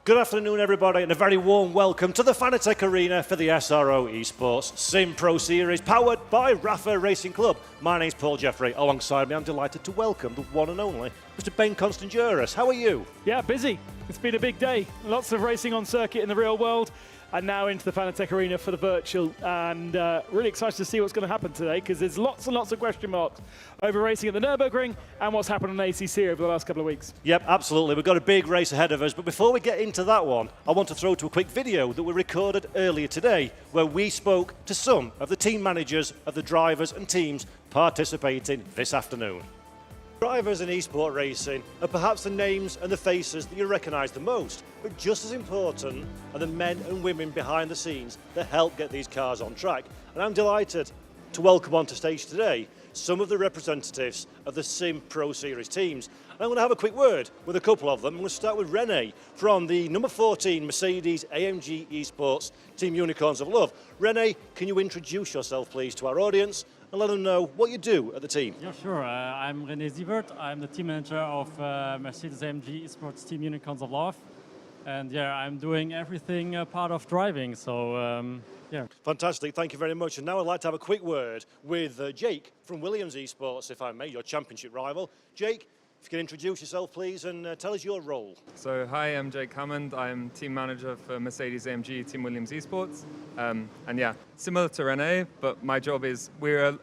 Good afternoon, everybody, and a very warm welcome to the Fanatec Arena for the SRO Esports Sim Pro Series, powered by RAFA Racing Club. My name's Paul Jeffrey. Alongside me, I'm delighted to welcome the one and only Mr. Ben Constanduras. How are you? Yeah, busy. It's been a big day. Lots of racing on circuit in the real world, and now into the Fanatec Arena for the virtual. And really excited to see what's going to happen today, because there's lots and lots of question marks over racing at the Nürburgring and what's happened on ACC over the last couple of weeks. Yep, absolutely. We've got a big race ahead of us. But before we get into that one, I want to throw to a quick video that we recorded earlier today, where we spoke to some of the team managers of the drivers and teams participating this afternoon. Drivers in esport racing are perhaps the names and the faces that you recognise the most, but just as important are the men and women behind the scenes that help get these cars on track. And I'm delighted to welcome onto stage today some of the representatives of the Sim Pro Series teams. And I'm going to have a quick word with a couple of them. I'm going to start with Rene from the number 14 Mercedes-AMG Esports Team Unicorns of Love. Rene, can you introduce yourself, please, to our audience and let them know what you do at the team? Yeah, sure. I'm René Sievert. I'm the team manager of Mercedes-AMG Esports Team Unicorns of Love. And yeah, I'm doing everything part of driving, so yeah. Fantastic, thank you very much. And now I'd like to have a quick word with Jake from Williams Esports, if I may, your championship rival. Jake, if you can introduce yourself, please, and tell us your role. So, hi, I'm Jake Hammond. I'm team manager for Mercedes-AMG Team Williams Esports. And yeah, similar to René, but my job is we're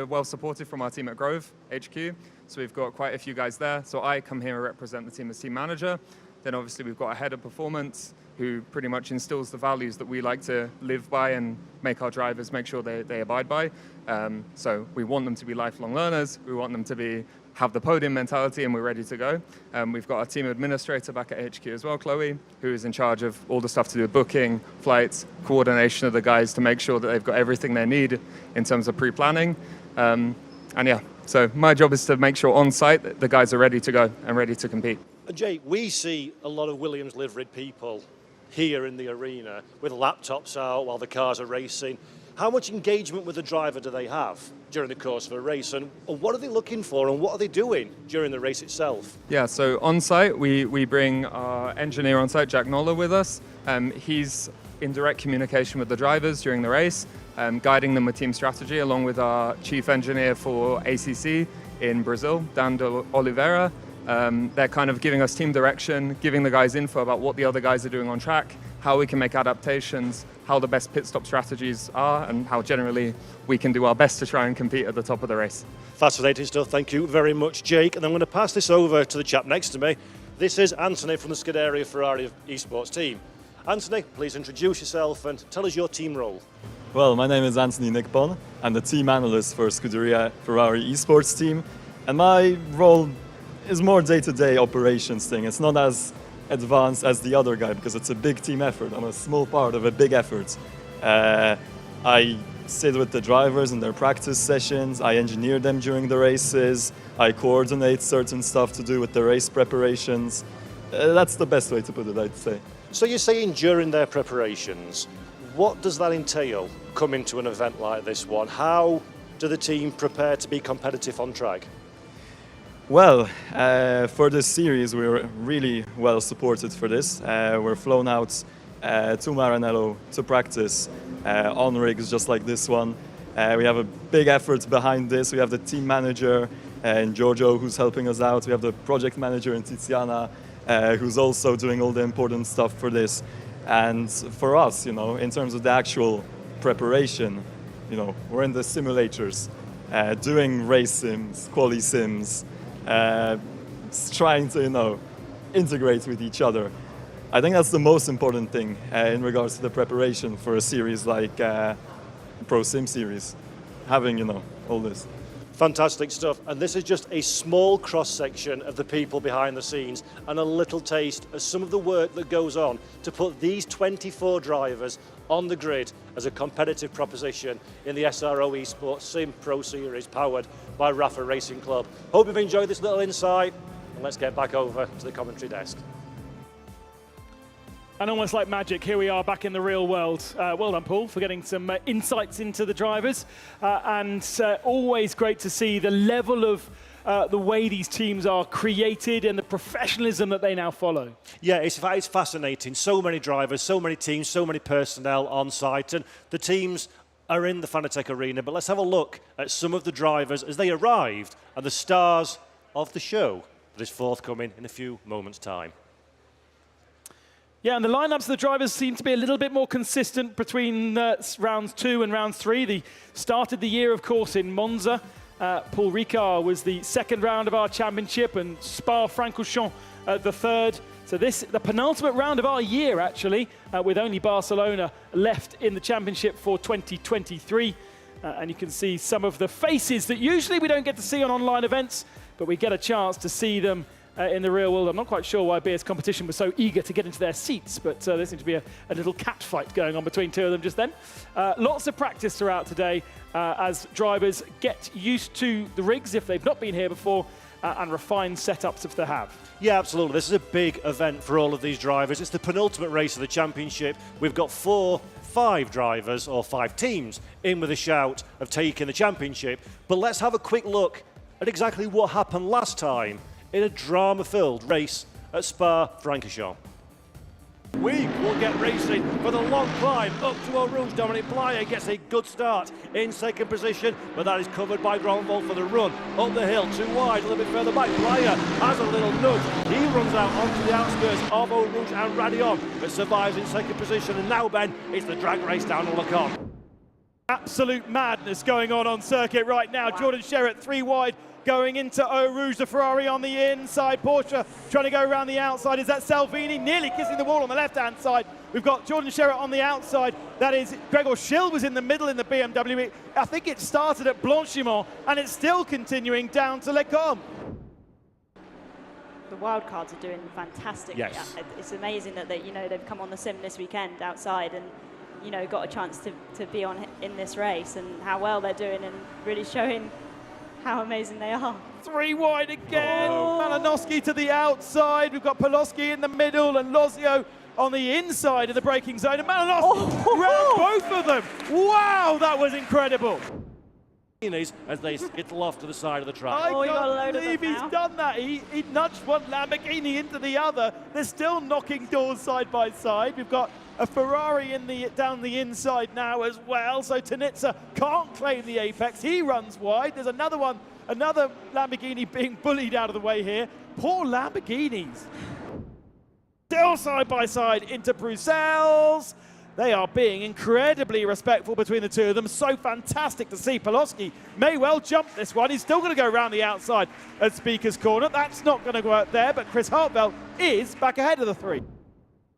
well supported from our team at Grove HQ. So we've got quite a few guys there. So I come here and represent the team as team manager. Then obviously we've got a head of performance who pretty much instills the values that we like to live by and make our drivers make sure they abide by. So we want them to be lifelong learners. We want them to have the podium mentality, and we're ready to go. We've got our team administrator back at HQ as well, Chloe, who is in charge of all the stuff to do with booking, flights, coordination of the guys to make sure that they've got everything they need in terms of pre-planning. And yeah, so my job is to make sure on site that the guys are ready to go and ready to compete. Jake, we see a lot of Williams liveried people here in the arena with laptops out while the cars are racing. How much engagement with the driver do they have during the course of a race, and what are they looking for, and what are they doing during the race itself? Yeah, so on site we bring our engineer on site, Jack Noller, with us. He's in direct communication with the drivers during the race, guiding them with team strategy, along with our chief engineer for ACC in Brazil, Dan de Oliveira. They're kind of giving us team direction, giving the guys info about what the other guys are doing on track, how we can make adaptations, how the best pit stop strategies are, and how generally we can do our best to try and compete at the top of the race. Fascinating stuff. Thank you very much, Jake. And I'm going to pass this over to the chap next to me. This is Anthony from the Scuderia Ferrari Esports team. Anthony, please introduce yourself and tell us your team role. Well, my name is Anthony Nickpon. I'm the team analyst for Scuderia Ferrari Esports team, and my role is more day-to-day operations thing. It's not as advanced as the other guy because it's a big team effort. I'm a small part of a big effort. I sit with the drivers in their practice sessions. I engineer them during the races. I coordinate certain stuff to do with the race preparations. That's the best way to put it, I'd say. So you're saying during their preparations, what does that entail coming to an event like this one? How do the team prepare to be competitive on track? Well, for this series, we were really well supported for this. We're flown out to Maranello to practice on rigs just like this one. We have a big effort behind this. We have the team manager in Giorgio who's helping us out. We have the project manager in Tiziana who's also doing all the important stuff for this. And for us, in terms of the actual preparation, we're in the simulators, doing race sims, quali sims, trying to, integrate with each other. I think that's the most important thing in regards to the preparation for a series like Pro Sim series, having, all this. Fantastic stuff. And this is just a small cross-section of the people behind the scenes and a little taste of some of the work that goes on to put these 24 drivers on the grid as a competitive proposition in the SRO Esports Sim Pro Series powered by RAFA Racing Club. Hope you've enjoyed this little insight, and let's get back over to the commentary desk. And almost like magic, here we are back in the real world. Well done, Paul, for getting some insights into the drivers. And always great to see the level of the way these teams are created and the professionalism that they now follow. Yeah, it's fascinating. So many drivers, so many teams, so many personnel on site, and the teams are in the Fanatec Arena. But let's have a look at some of the drivers as they arrived and the stars of the show that is forthcoming in a few moments' time. Yeah, and the lineups of the drivers seem to be a little bit more consistent between rounds 2 and round 3. They started the year, of course, in Monza. Paul Ricard was the second round of our championship, and Spa-Francorchamps the third. So this, the penultimate round of our year, actually, with only Barcelona left in the championship for 2023. And you can see some of the faces that usually we don't get to see on online events, but we get a chance to see them in the real world. I'm not quite sure why BS Competition was so eager to get into their seats, but there seemed to be a little cat fight going on between two of them just then. Lots of practice throughout today as drivers get used to the rigs if they've not been here before, and refine setups if they have. Yeah, absolutely. This is a big event for all of these drivers. It's the penultimate race of the championship. We've got 5 drivers or 5 teams in with a shout of taking the championship. But let's have a quick look at exactly what happened last time in a drama-filled race at Spa-Francorchamps. We will get racing for the long climb up to Eau Rouge. Dominic Blyer gets a good start in second position, but that is covered by Granville for the run up the hill, too wide, a little bit further back. Blyer has a little nudge. He runs out onto the outskirts of Eau Rouge and Radion, but survives in second position. And now, Ben, it's the drag race down on Lacon. Absolute madness going on circuit right now. Jordan Sherratt 3 wide. Going into Eau Rouge, the Ferrari on the inside. Porsche trying to go around the outside. Is that Salvini nearly kissing the wall on the left-hand side? We've got Jordan Sherratt on the outside. That is, Gregor Schill was in the middle in the BMW. I think it started at Blanchimont, and it's still continuing down to Lecombe. The wildcards are doing fantastic. Yes. It's amazing that they've come on the sim this weekend outside and got a chance to be on in this race, and how well they're doing and really showing how amazing they are. 3 wide again. Malinowski to the outside. We've got Poloski in the middle and Lozio on the inside of the braking zone. And Malinowski round both of them. Wow, that was incredible. As they skittle off to the side of the track. I you got a load can't of believe them he's now. done that. He nudged one Lamborghini into the other. They're still knocking doors side by side. We've got a Ferrari down the inside now as well. So Tanitsa can't claim the apex. He runs wide. There's another Lamborghini being bullied out of the way here. Poor Lamborghinis. Still side by side into Bruxelles. They are being incredibly respectful between the two of them. So fantastic to see. Poloski may well jump this one. He's still going to go around the outside at Speaker's Corner. That's not going to go out there, but Chris Hartwell is back ahead of the 3.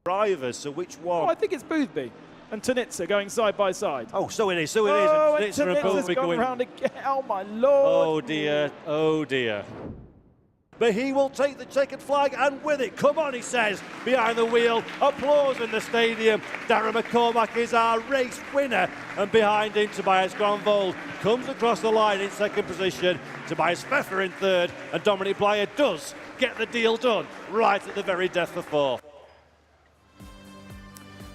Drivers, so which one? Oh, I think it's Boothby and Tanitsa going side by side. Oh, so it is. Oh, and Tanitsa and Tanitsa's Boothby gone going around again. Oh, my Lord. Oh, dear. Oh, dear. But he will take the checkered flag, and with it, come on, he says, behind the wheel. Applause in the stadium. Darren McCormack is our race winner, and behind him, Tobias Granvold comes across the line in second position. Tobias Pfeffer in third, and Dominic Blyer does get the deal done right at the very death of 4th.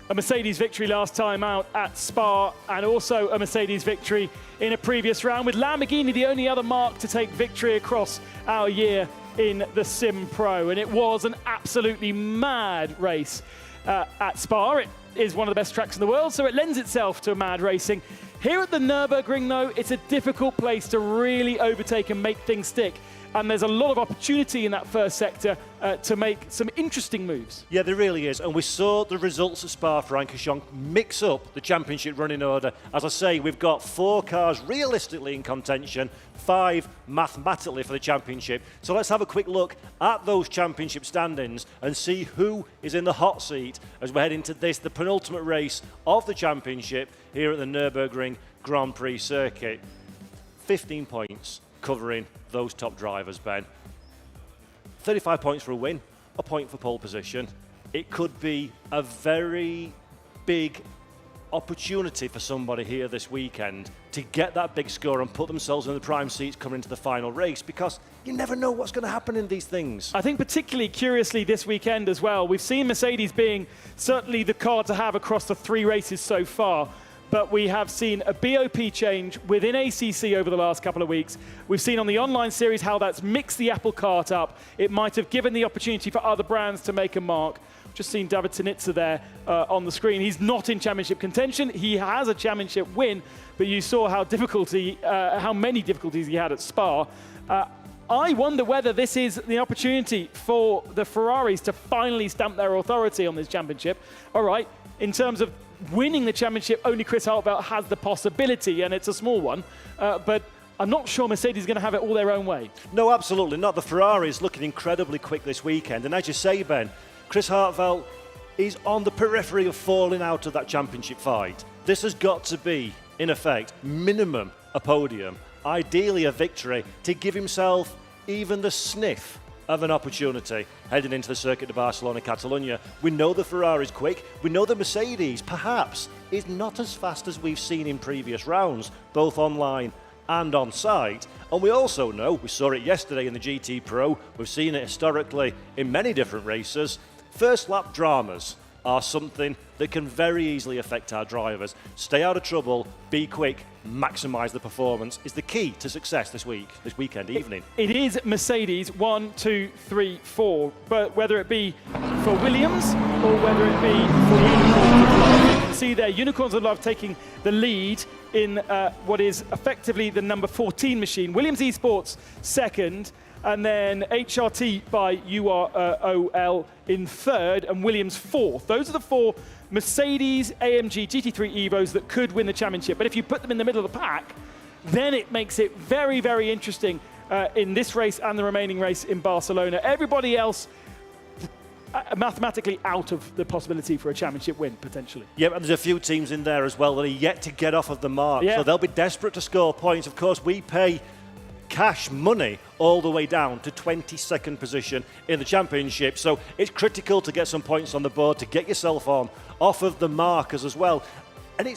A Mercedes victory last time out at Spa, and also a Mercedes victory in a previous round, with Lamborghini the only other marque to take victory across our year in the Sim Pro. And it was an absolutely mad race at Spa. It is one of the best tracks in the world, so it lends itself to mad racing. Here at the Nürburgring, though, it's a difficult place to really overtake and make things stick. And there's a lot of opportunity in that first sector to make some interesting moves. Yeah, there really is. And we saw the results at Spa-Francorchamps mix up the championship running order. As I say, we've got 4 cars realistically in contention, 5 mathematically for the championship. So let's have a quick look at those championship standings and see who is in the hot seat as we head into this, the penultimate race of the championship here at the Nürburgring Grand Prix circuit. 15 points covering those top drivers, Ben. 35 points for a win, a point for pole position. It could be a very big opportunity for somebody here this weekend to get that big score and put themselves in the prime seats coming into the final race, because you never know what's going to happen in these things. I think particularly curiously this weekend as well, we've seen Mercedes being certainly the car to have across the 3 races so far. but we have seen a BOP change within ACC over the last couple of weeks. We've seen on the online series how that's mixed the apple cart up. It might have given the opportunity for other brands to make a mark. Just seen David Sinitsa there on the screen. He's not in championship contention. He has a championship win, but you saw how many difficulties he had at Spa. I wonder whether this is the opportunity for the Ferraris to finally stamp their authority on this championship. All right, in terms of winning the championship, only Chris Hartwell has the possibility, and it's a small one. But I'm not sure Mercedes is going to have it all their own way. No, absolutely not. The Ferrari is looking incredibly quick this weekend. And as you say, Ben, Chris Hartwell is on the periphery of falling out of that championship fight. This has got to be, in effect, minimum a podium, ideally a victory, to give himself even the sniff of an opportunity heading into the Circuit de Barcelona, Catalunya. We know the Ferrari's quick. We know the Mercedes, perhaps, is not as fast as we've seen in previous rounds, both online and on site. And we also know, we saw it yesterday in the GT Pro, we've seen it historically in many different races, first lap dramas are something that can very easily affect our drivers. Stay out of trouble, be quick, maximise the performance is the key to success this weekend evening. It is Mercedes 1, 2, 3, 4, but whether it be for Williams or whether it be for Unicorns of Love, you can see there Unicorns of Love taking the lead in what is effectively the number 14 machine. Williams Esports second, and then HRT by UROL in third, and Williams fourth. Those are the four Mercedes-AMG GT3 Evos that could win the championship. But if you put them in the middle of the pack, then it makes it very, very interesting in this race and the remaining race in Barcelona. Everybody else mathematically out of the possibility for a championship win, potentially. Yeah, and there's a few teams in there as well that are yet to get off of the mark. Yeah. So they'll be desperate to score points. Of course, we pay cash money all the way down to 22nd position in the championship. So it's critical to get some points on the board, to get yourself on off of the markers as well. And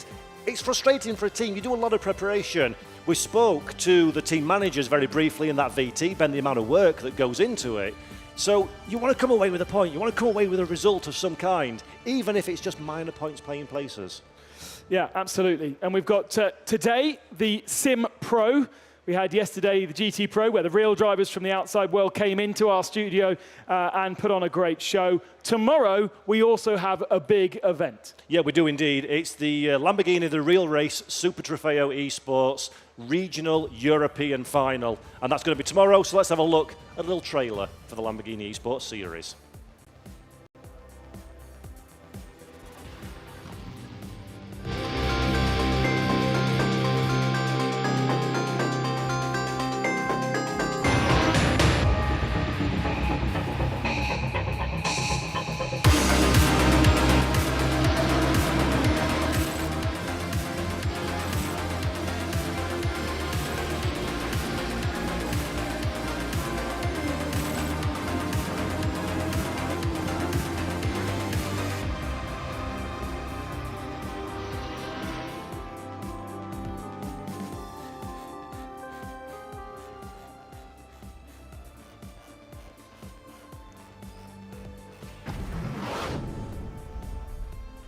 it's frustrating for a team. You do a lot of preparation. We spoke to the team managers very briefly in that VT, Ben, the amount of work that goes into it. So you want to come away with a point. You want to come away with a result of some kind, even if it's just minor points playing places. Yeah, absolutely. And we've got today the Sim Pro. We had yesterday the GT Pro, where the real drivers from the outside world came into our studio and put on a great show. Tomorrow, we also have a big event. Yeah, we do indeed. It's the Lamborghini The Real Race Super Trofeo Esports Regional European Final. And that's going to be tomorrow, so let's have a look at a little trailer for the Lamborghini Esports Series.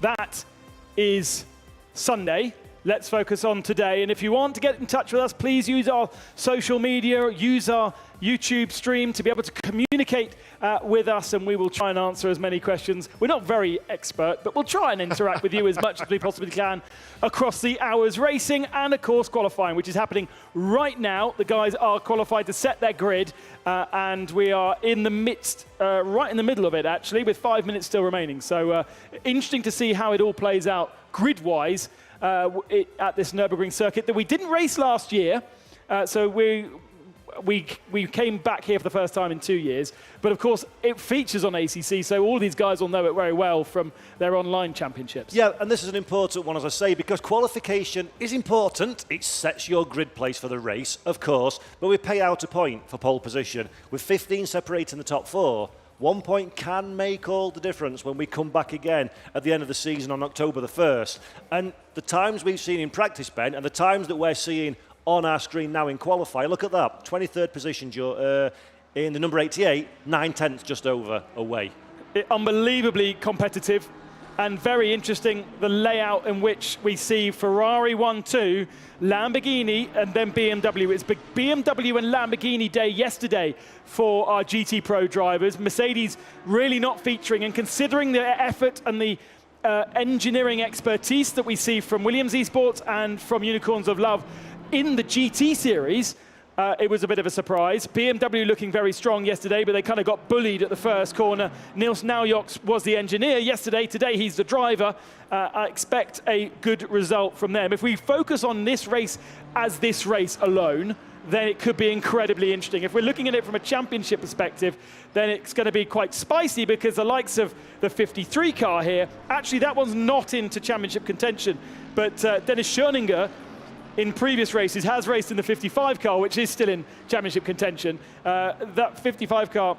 That is Sunday. Let's focus on today. And if you want to get in touch with us, please use our social media, use our YouTube stream to be able to communicate with us, and we will try and answer as many questions. We're not very expert, but we'll try and interact with you as much as we possibly can across the hours racing and, of course, qualifying, which is happening right now. The guys are qualified to set their grid, and we are in the midst, right in the middle of it, actually, with 5 minutes still remaining. So interesting to see how it all plays out grid-wise at this Nürburgring circuit that we didn't race last year. So we came back here for the first time in 2 years, but of course it features on ACC, so all these guys will know it very well from their online championships. Yeah, and this is an important one, as I say, because qualification is important. It sets your grid place for the race, of course, but we pay out a point for pole position. With 15 separating the top four, 1 point can make all the difference when we come back again at the end of the season on October the 1st. And the times we've seen in practice, Ben, and the times that we're seeing on our screen now in qualify, look at that, 23rd position in the number 88, 9/10 just over away. Unbelievably competitive. And very interesting, the layout in which we see Ferrari 1-2, Lamborghini, and then BMW. It's BMW and Lamborghini day yesterday for our GT Pro drivers. Mercedes really not featuring, and considering the effort and the engineering expertise that we see from Williams Esports and from Unicorns of Love in the GT series, it was a bit of a surprise. BMW looking very strong yesterday, but they kind of got bullied at the first corner. Nils Naujoks was the engineer yesterday. Today he's the driver. I expect a good result from them. If we focus on this race as this race alone, then it could be incredibly interesting. If we're looking at it from a championship perspective, then it's going to be quite spicy, because the likes of the 53 car here, actually that one's not into championship contention, but Dennis Schoeninger in previous races has raced in the 55 car, which is still in championship contention. That 55 car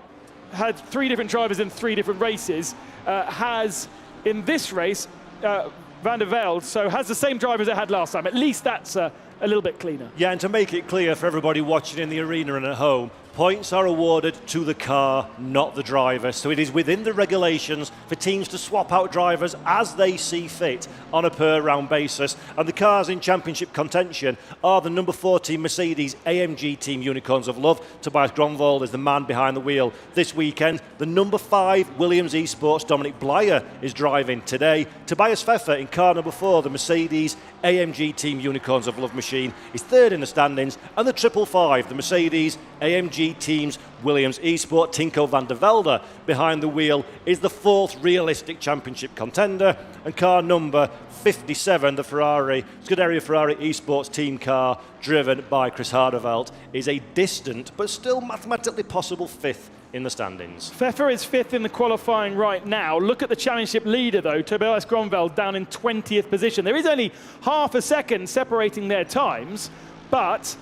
had 3 different drivers in 3 different races, has in this race Van der Velde, so has the same driver as it had last time. At least that's a little bit cleaner. Yeah, and to make it clear for everybody watching in the arena and at home, points are awarded to the car, not the driver. So it is within the regulations for teams to swap out drivers as they see fit on a per round basis. And the cars in championship contention are the number 14 Mercedes-AMG team Unicorns of Love. Tobias Gronwald is the man behind the wheel this weekend. The number 5 Williams Esports Dominic Blyer is driving today. Tobias Pfeffer in car number 4, the Mercedes-AMG team Unicorns of Love machine, is third in the standings. And the 555, the Mercedes-AMG teams Williams Esports, Tinko van der Velde behind the wheel, is the 4th realistic championship contender. And car number 57, the Ferrari, Scuderia Ferrari Esports team car, driven by Chris Harderveld, is a distant but still mathematically possible 5th in the standings. Pfeffer is 5th in the qualifying right now. Look at the championship leader, though, Tobias Gronwald, down in 20th position. There is only half a second separating their times, but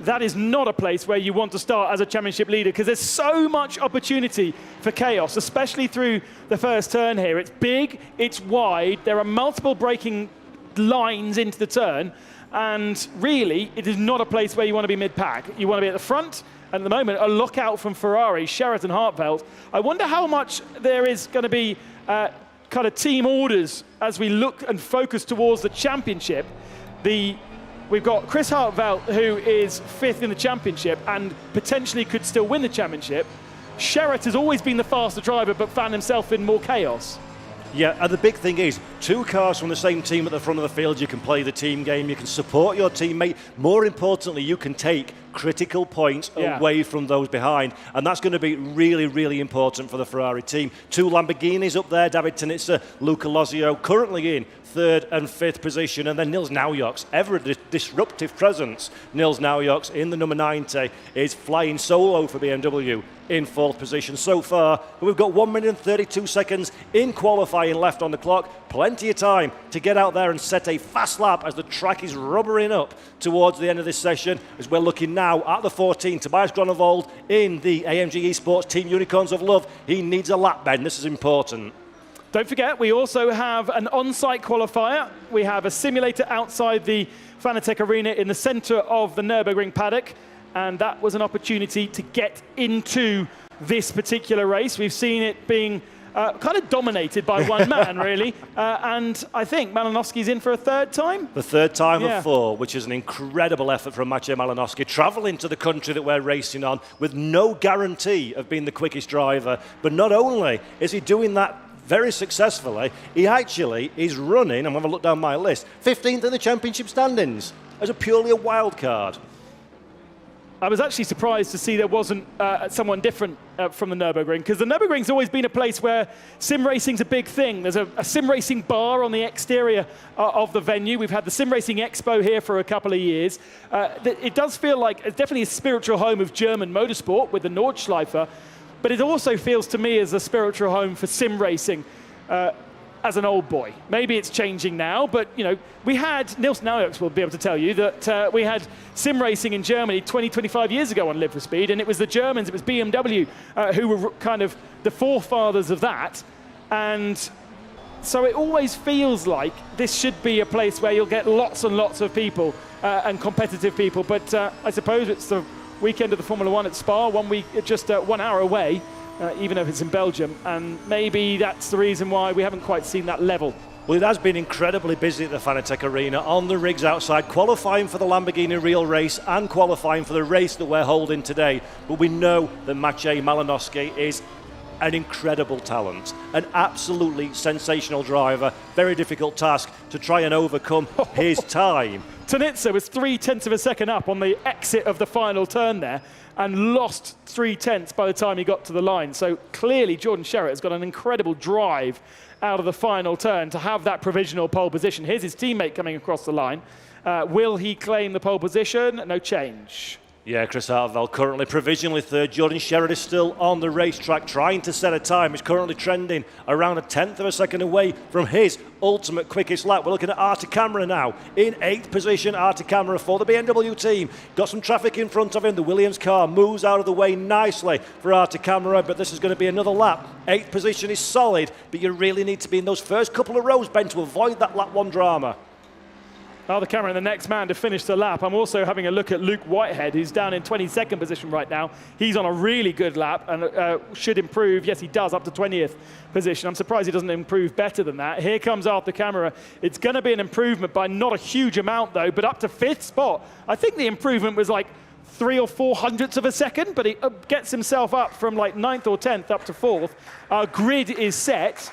that is not a place where you want to start as a championship leader, because there's so much opportunity for chaos, especially through the first turn here. It's big, it's wide, there are multiple braking lines into the turn, and really, it is not a place where you want to be mid-pack. You want to be at the front. And at the moment, a lookout from Ferrari, Sheraton Hartveld. I wonder how much there is going to be kind of team orders as we look and focus towards the championship. We've got Chris Hartveld, who is 5th in the championship and potentially could still win the championship. Sherratt has always been the faster driver, but found himself in more chaos. Yeah, and the big thing is, 2 cars from the same team at the front of the field, you can play the team game, you can support your teammate. More importantly, you can take critical points away from those behind. And that's going to be really, really important for the Ferrari team. 2 Lamborghinis up there, David Tinitza, Luca Lozio, currently in 3rd and 5th position. And then Nils Naujoks, ever a disruptive presence. Nils Naujoks in the number 90 is flying solo for BMW in 4th position so far. But we've got 1 minute and 32 seconds in qualifying left on the clock. Plenty of time to get out there and set a fast lap as the track is rubbering up towards the end of this session, as we're looking now at the 14. Tobias Gronwald in the AMG Esports Team Unicorns of Love. He needs a lap bend. This is important. Don't forget, we also have an on-site qualifier. We have a simulator outside the Fanatec Arena in the center of the Nürburgring paddock, and that was an opportunity to get into this particular race. We've seen it being kind of dominated by one man, really. And I think Malinowski's in for a 3rd time? The 3rd time of 4, which is an incredible effort from Maciej Malinowski, travelling to the country that we're racing on with no guarantee of being the quickest driver. But not only is he doing that very successfully, he actually is running, I'm going to look down my list, 15th in the championship standings as purely a wild card. I was actually surprised to see there wasn't someone different from the Nürburgring, because the Nürburgring's always been a place where sim racing's a big thing. There's a sim racing bar on the exterior of the venue. We've had the Sim Racing Expo here for a couple of years. It does feel like it's definitely a spiritual home of German motorsport with the Nordschleife, but it also feels to me as a spiritual home for sim racing as an old boy. Maybe it's changing now, but you know, we had, Nils Naujoks will be able to tell you that we had sim racing in Germany 20, 25 years ago on Live for Speed, and it was the Germans, it was BMW who were kind of the forefathers of that. And so it always feels like this should be a place where you'll get lots and lots of people and competitive people, but I suppose it's the weekend of the Formula One at Spa, 1 week, just 1 hour away. even if it's in Belgium, and maybe that's the reason why we haven't quite seen that level. Well, it has been incredibly busy at the Fanatec Arena, on the rigs outside, qualifying for the Lamborghini Real race and qualifying for the race that we're holding today. But we know that Maciej Malinowski is an incredible talent, an absolutely sensational driver. Very difficult task to try and overcome his time. Tanitsa was 0.3 of a second up on the exit of the final turn there and lost 0.3 by the time he got to the line. So clearly Jordan Sherritt has got an incredible drive out of the final turn to have that provisional pole position. Here's his teammate coming across the line. Will he claim the pole position? No change. Yeah, Chris Hartveld currently provisionally third. Jordan Sherritt is still on the racetrack trying to set a time. He's currently trending around 1/10 of a second away from his ultimate quickest lap. We're looking at Artie Camera now in 8th position. Artie Camera for the BMW team. Got some traffic in front of him. The Williams car moves out of the way nicely for Artie Camera, but this is going to be another lap. 8th position is solid, but you really need to be in those first couple of rows, Ben, to avoid that lap 1 drama. The camera, the next man to finish the lap. I'm also having a look at Luke Whitehead, who's down in 22nd position right now. He's on a really good lap and should improve. Yes, he does, up to 20th position. I'm surprised he doesn't improve better than that. Here comes Arthur Camera. It's going to be an improvement by not a huge amount, though, but up to 5th spot. I think the improvement was like 3 or 4 hundredths of a second, but he gets himself up from like 9th or 10th up to 4th. Our grid is set.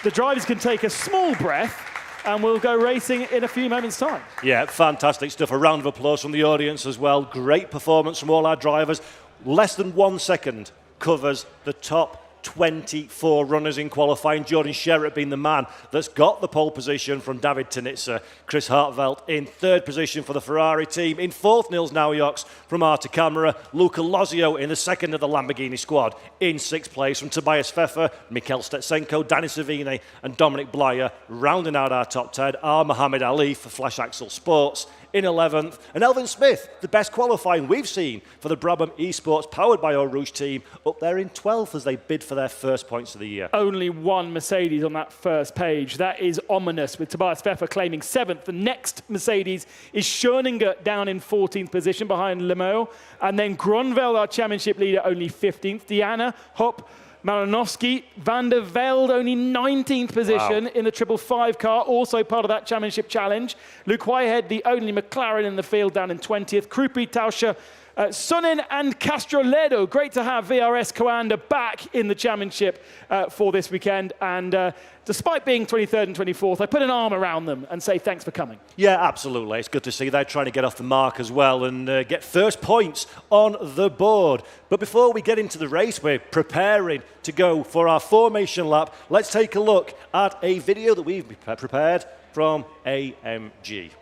The drivers can take a small breath, and we'll go racing in a few moments' time. Yeah, fantastic stuff. A round of applause from the audience as well. Great performance from all our drivers. Less than 1 second covers the top 24 runners in qualifying. Jordan Sherritt being the man that's got the pole position from David Tanitsa. Chris Hartveld in 3rd position for the Ferrari team. In 4th, Nils Naujoks from Artie Camera. Luca Lozio in the 2nd of the Lamborghini squad. In 6th place from Tobias Pfeffer, Mikhail Stetsenko, Danny Savini and Dominic Blyer. Rounding out our top 10 are Muhammad Ali for Flash Axle Sports in 11th. And Elvin Smith, the best qualifying we've seen for the Brabham Esports powered by Eau Rouge team, up there in 12th as they bid for their first points of the year. Only one Mercedes on that first page. That is ominous, with Tobias Pfeffer claiming 7th. The next Mercedes is Schoeninger down in 14th position behind Lemaux. And then Gronveld, our championship leader, only 15th. Diana, Hopp, Malinowski, Van der Velde, only 19th position in the 555 car, also part of that championship challenge. Luke Whitehead, the only McLaren in the field, down in 20th. Krupi, Tauscher, Sonnen and Castroledo. Great to have VRS Coanda back in the championship for this weekend. And despite being 23rd and 24th, I put an arm around them and say thanks for coming. Yeah, absolutely. It's good to see they're trying to get off the mark as well and get first points on the board. But before we get into the race, we're preparing to go for our formation lap. Let's take a look at a video that we've prepared from AMG.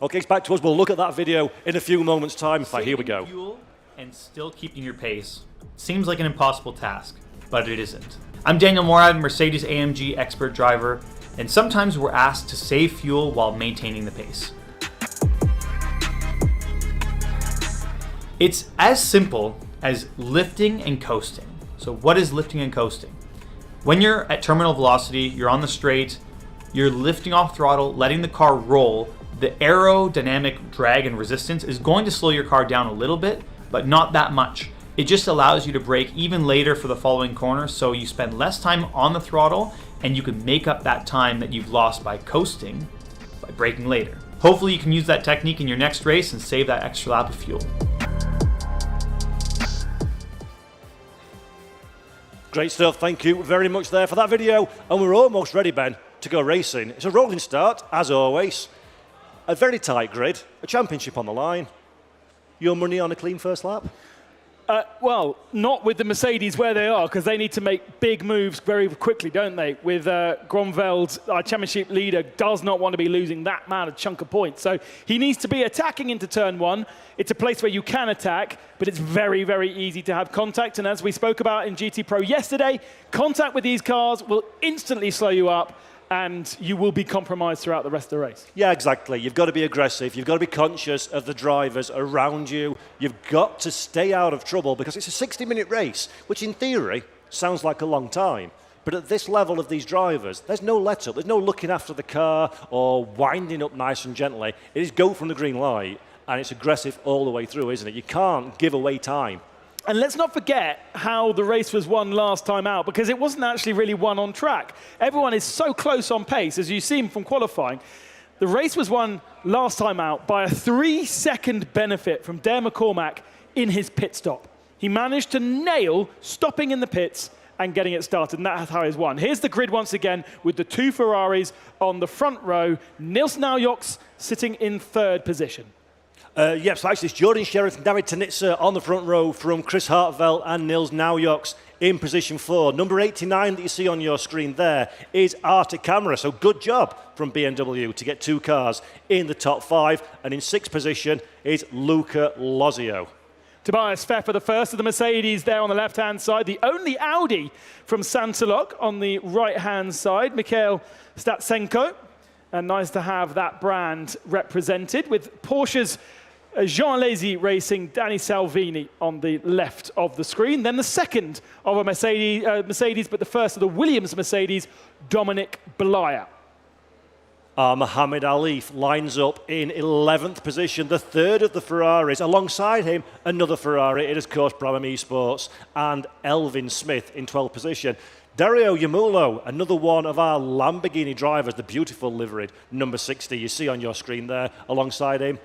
Okay, it's back to us. We'll look at that video in a few moments' time. Here we go. Fuel and still keeping your pace seems like an impossible task, but it isn't. I'm Daniel Morad, Mercedes-AMG expert driver, and sometimes we're asked to save fuel while maintaining the pace. It's as simple as lifting and coasting. So what is lifting and coasting? When you're at terminal velocity, you're on the straight, you're lifting off throttle, letting the car roll. The aerodynamic drag and resistance is going to slow your car down a little bit, but not that much. It just allows you to brake even later for the following corner, so you spend less time on the throttle and you can make up that time that you've lost by coasting by braking later. Hopefully you can use that technique in your next race and save that extra lap of fuel. Great stuff. Thank you very much there for that video. And we're almost ready, Ben, to go racing. It's a rolling start, as always. A very tight grid, a championship on the line. Your money on a clean first lap? Well, not with the Mercedes where they are, because they need to make big moves very quickly, don't they? With Gronveld, our championship leader, does not want to be losing that amount of chunk of points. So he needs to be attacking into turn 1. It's a place where you can attack, but it's very, very easy to have contact. And as we spoke about in GT Pro yesterday, contact with these cars will instantly slow you up, and you will be compromised throughout the rest of the race. Yeah, exactly. You've got to be aggressive. You've got to be conscious of the drivers around you. You've got to stay out of trouble because it's a 60-minute race, which in theory sounds like a long time. But at this level of these drivers, there's no let-up. There's no looking after the car or winding up nice and gently. It is go from the green light, and it's aggressive all the way through, isn't it? You can't give away time. And let's not forget how the race was won last time out, because it wasn't actually really won on track. Everyone is so close on pace, as you've seen from qualifying. The race was won last time out by a 3-second benefit from Dare McCormack in his pit stop. He managed to nail stopping in the pits and getting it started, and that's how he's won. Here's the grid once again with the 2 Ferraris on the front row. Nils Naujoks sitting in 3rd position. Yep, so actually it's Jordan Sheriff and David Tanitsa on the front row from Chris Hartveld and Nils Naujoks in position 4. Number 89 that you see on your screen there is Arctic Camera, so good job from BMW to get 2 cars in the top 5. And in 6th position is Luca Lozio. Tobias Pfeffer, the first of the Mercedes there on the left-hand side. The only Audi from Santalok on the right-hand side, Mikhail Statsenko. And nice to have that brand represented with Porsche's Jean Alesi Racing, Danny Salvini on the left of the screen. Then the second of a Mercedes, but the first of the Williams Mercedes, Dominic Belaya. Mohammed Ali lines up in 11th position, the third of the Ferraris. Alongside him, another Ferrari. It is, of course, Brabham Esports and Elvin Smith in 12th position. Dario Yamulo, another one of our Lamborghini drivers, the beautiful liveried number 60 you see on your screen there. Alongside him,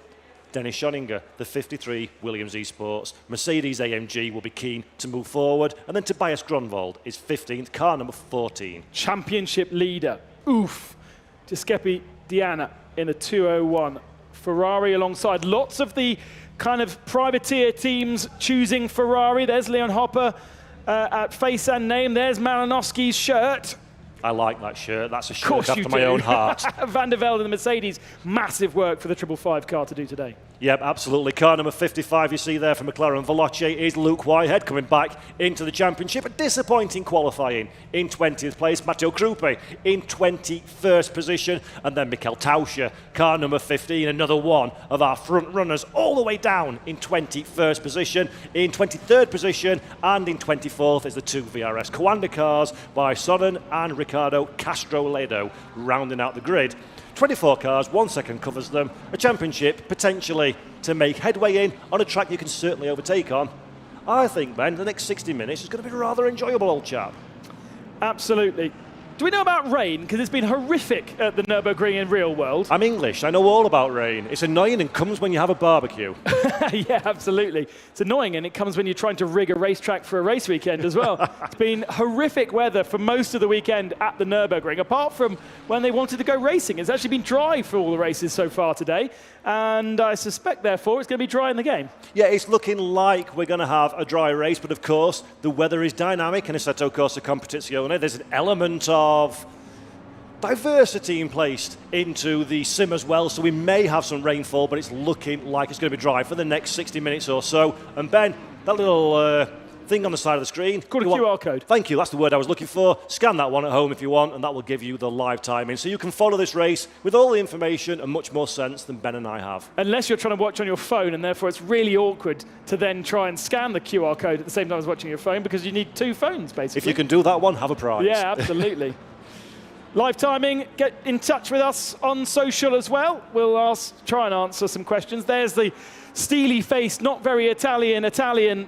Dennis Schoninger, the 53 Williams Esports. Mercedes-AMG will be keen to move forward. And then Tobias Grunwald is 15th, car number 14. Championship leader, Giuseppe Diana in a 201 Ferrari alongside lots of the kind of privateer teams choosing Ferrari. There's Leon Hopper at face and name. There's Malinowski's shirt. I like that shirt. That's a shirt after my own heart. Van der Velde and the Mercedes, massive work for the 555 car to do today. Yep, absolutely. Car number 55 you see there for McLaren Veloce is Luke Whitehead coming back into the championship. A disappointing qualifying in 20th place. Matteo Krupe in 21st position. And then Mikel Tauscher, car number 15, another one of our front runners all the way down in 21st position. In 23rd position and in 24th is the 2 VRS Coanda cars by Sonnen and Ricardo Castro-Ledo rounding out the grid. 24 cars, 1 second covers them. A championship potentially to make headway in on a track you can certainly overtake on. I think, Ben, the next 60 minutes is going to be rather enjoyable, old chap. Absolutely. Do we know about rain? Because it's been horrific at the Nürburgring in real world. I'm English. I know all about rain. It's annoying and comes when you have a barbecue. Yeah, absolutely. It's annoying, and it comes when you're trying to rig a racetrack for a race weekend as well. It's been horrific weather for most of the weekend at the Nürburgring, apart from when they wanted to go racing. It's actually been dry for all the races so far today, and I suspect, therefore, it's going to be dry in the game. Yeah, it's looking like we're going to have a dry race, but of course, the weather is dynamic in Assetto Corsa Competizione. There's an element of diversity placed into the sim as well, so we may have some rainfall, but it's looking like it's going to be dry for the next 60 minutes or so. And Ben, that little thing on the side of the screen. Called a QR code. Thank you, that's the word I was looking for. Scan that one at home if you want, and that will give you the live timing. So you can follow this race with all the information and much more sense than Ben and I have. Unless you're trying to watch on your phone, and therefore it's really awkward to then try and scan the QR code at the same time as watching your phone, because you need 2 phones, basically. If you can do that one, have a prize. Yeah, absolutely. Live timing, get in touch with us on social as well. We'll try and answer some questions. There's the steely-faced, not very Italian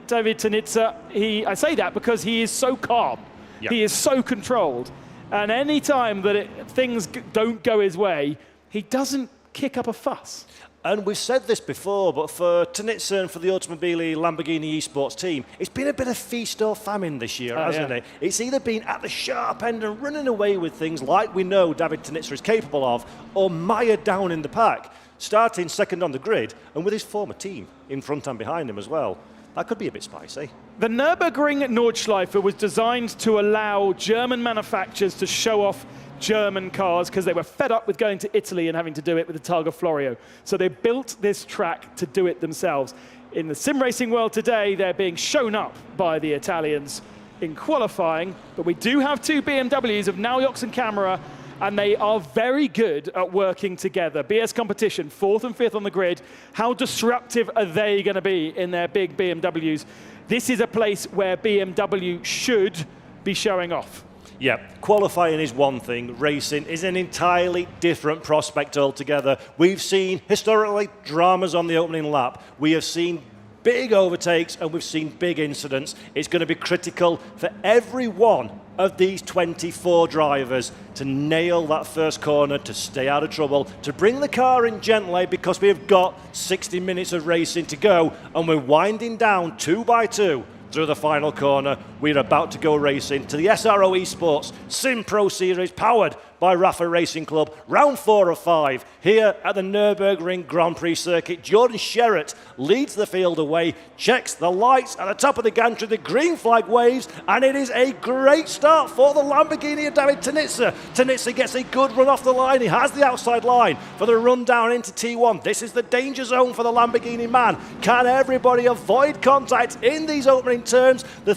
David Tanitsa. I say that because he is so calm. Yep. He is so controlled. And any time that things don't go his way, he doesn't kick up a fuss. And we've said this before, but for Tanitsa and for the Automobili Lamborghini Esports team, it's been a bit of feast or famine this year, hasn't it? It's either been at the sharp end and running away with things like we know David Tanitsa is capable of, or mired down in the pack, starting second on the grid, and with his former team in front and behind him as well. That could be a bit spicy. The Nürburgring Nordschleife was designed to allow German manufacturers to show off German cars because they were fed up with going to Italy and having to do it with the Targa Florio. So they built this track to do it themselves. In the sim racing world today, they're being shown up by the Italians in qualifying, but we do have 2 BMWs of Naujoks and Camera, and they are very good at working together. BS Competition, 4th and 5th on the grid. How disruptive are they going to be in their big BMWs? This is a place where BMW should be showing off. Yeah, qualifying is one thing, racing is an entirely different prospect altogether. We've seen, historically, dramas on the opening lap. We have seen big overtakes and we've seen big incidents. It's going to be critical for every one of these 24 drivers to nail that first corner, to stay out of trouble, to bring the car in gently, because we have got 60 minutes of racing to go and we're winding down 2 by 2 through the final corner. We're about to go racing to the SRO Esports Sim Pro Series, powered by RAFA Racing Club. Round 4 of 5 here at the Nürburgring Grand Prix circuit. Jordan Sherratt leads the field away, checks the lights at the top of the gantry, the green flag waves, and it is a great start for the Lamborghini of David Tanitsa. Tanitsa gets a good run off the line. He has the outside line for the run down into T1. This is the danger zone for the Lamborghini man. Can everybody avoid contact in these opening turns? The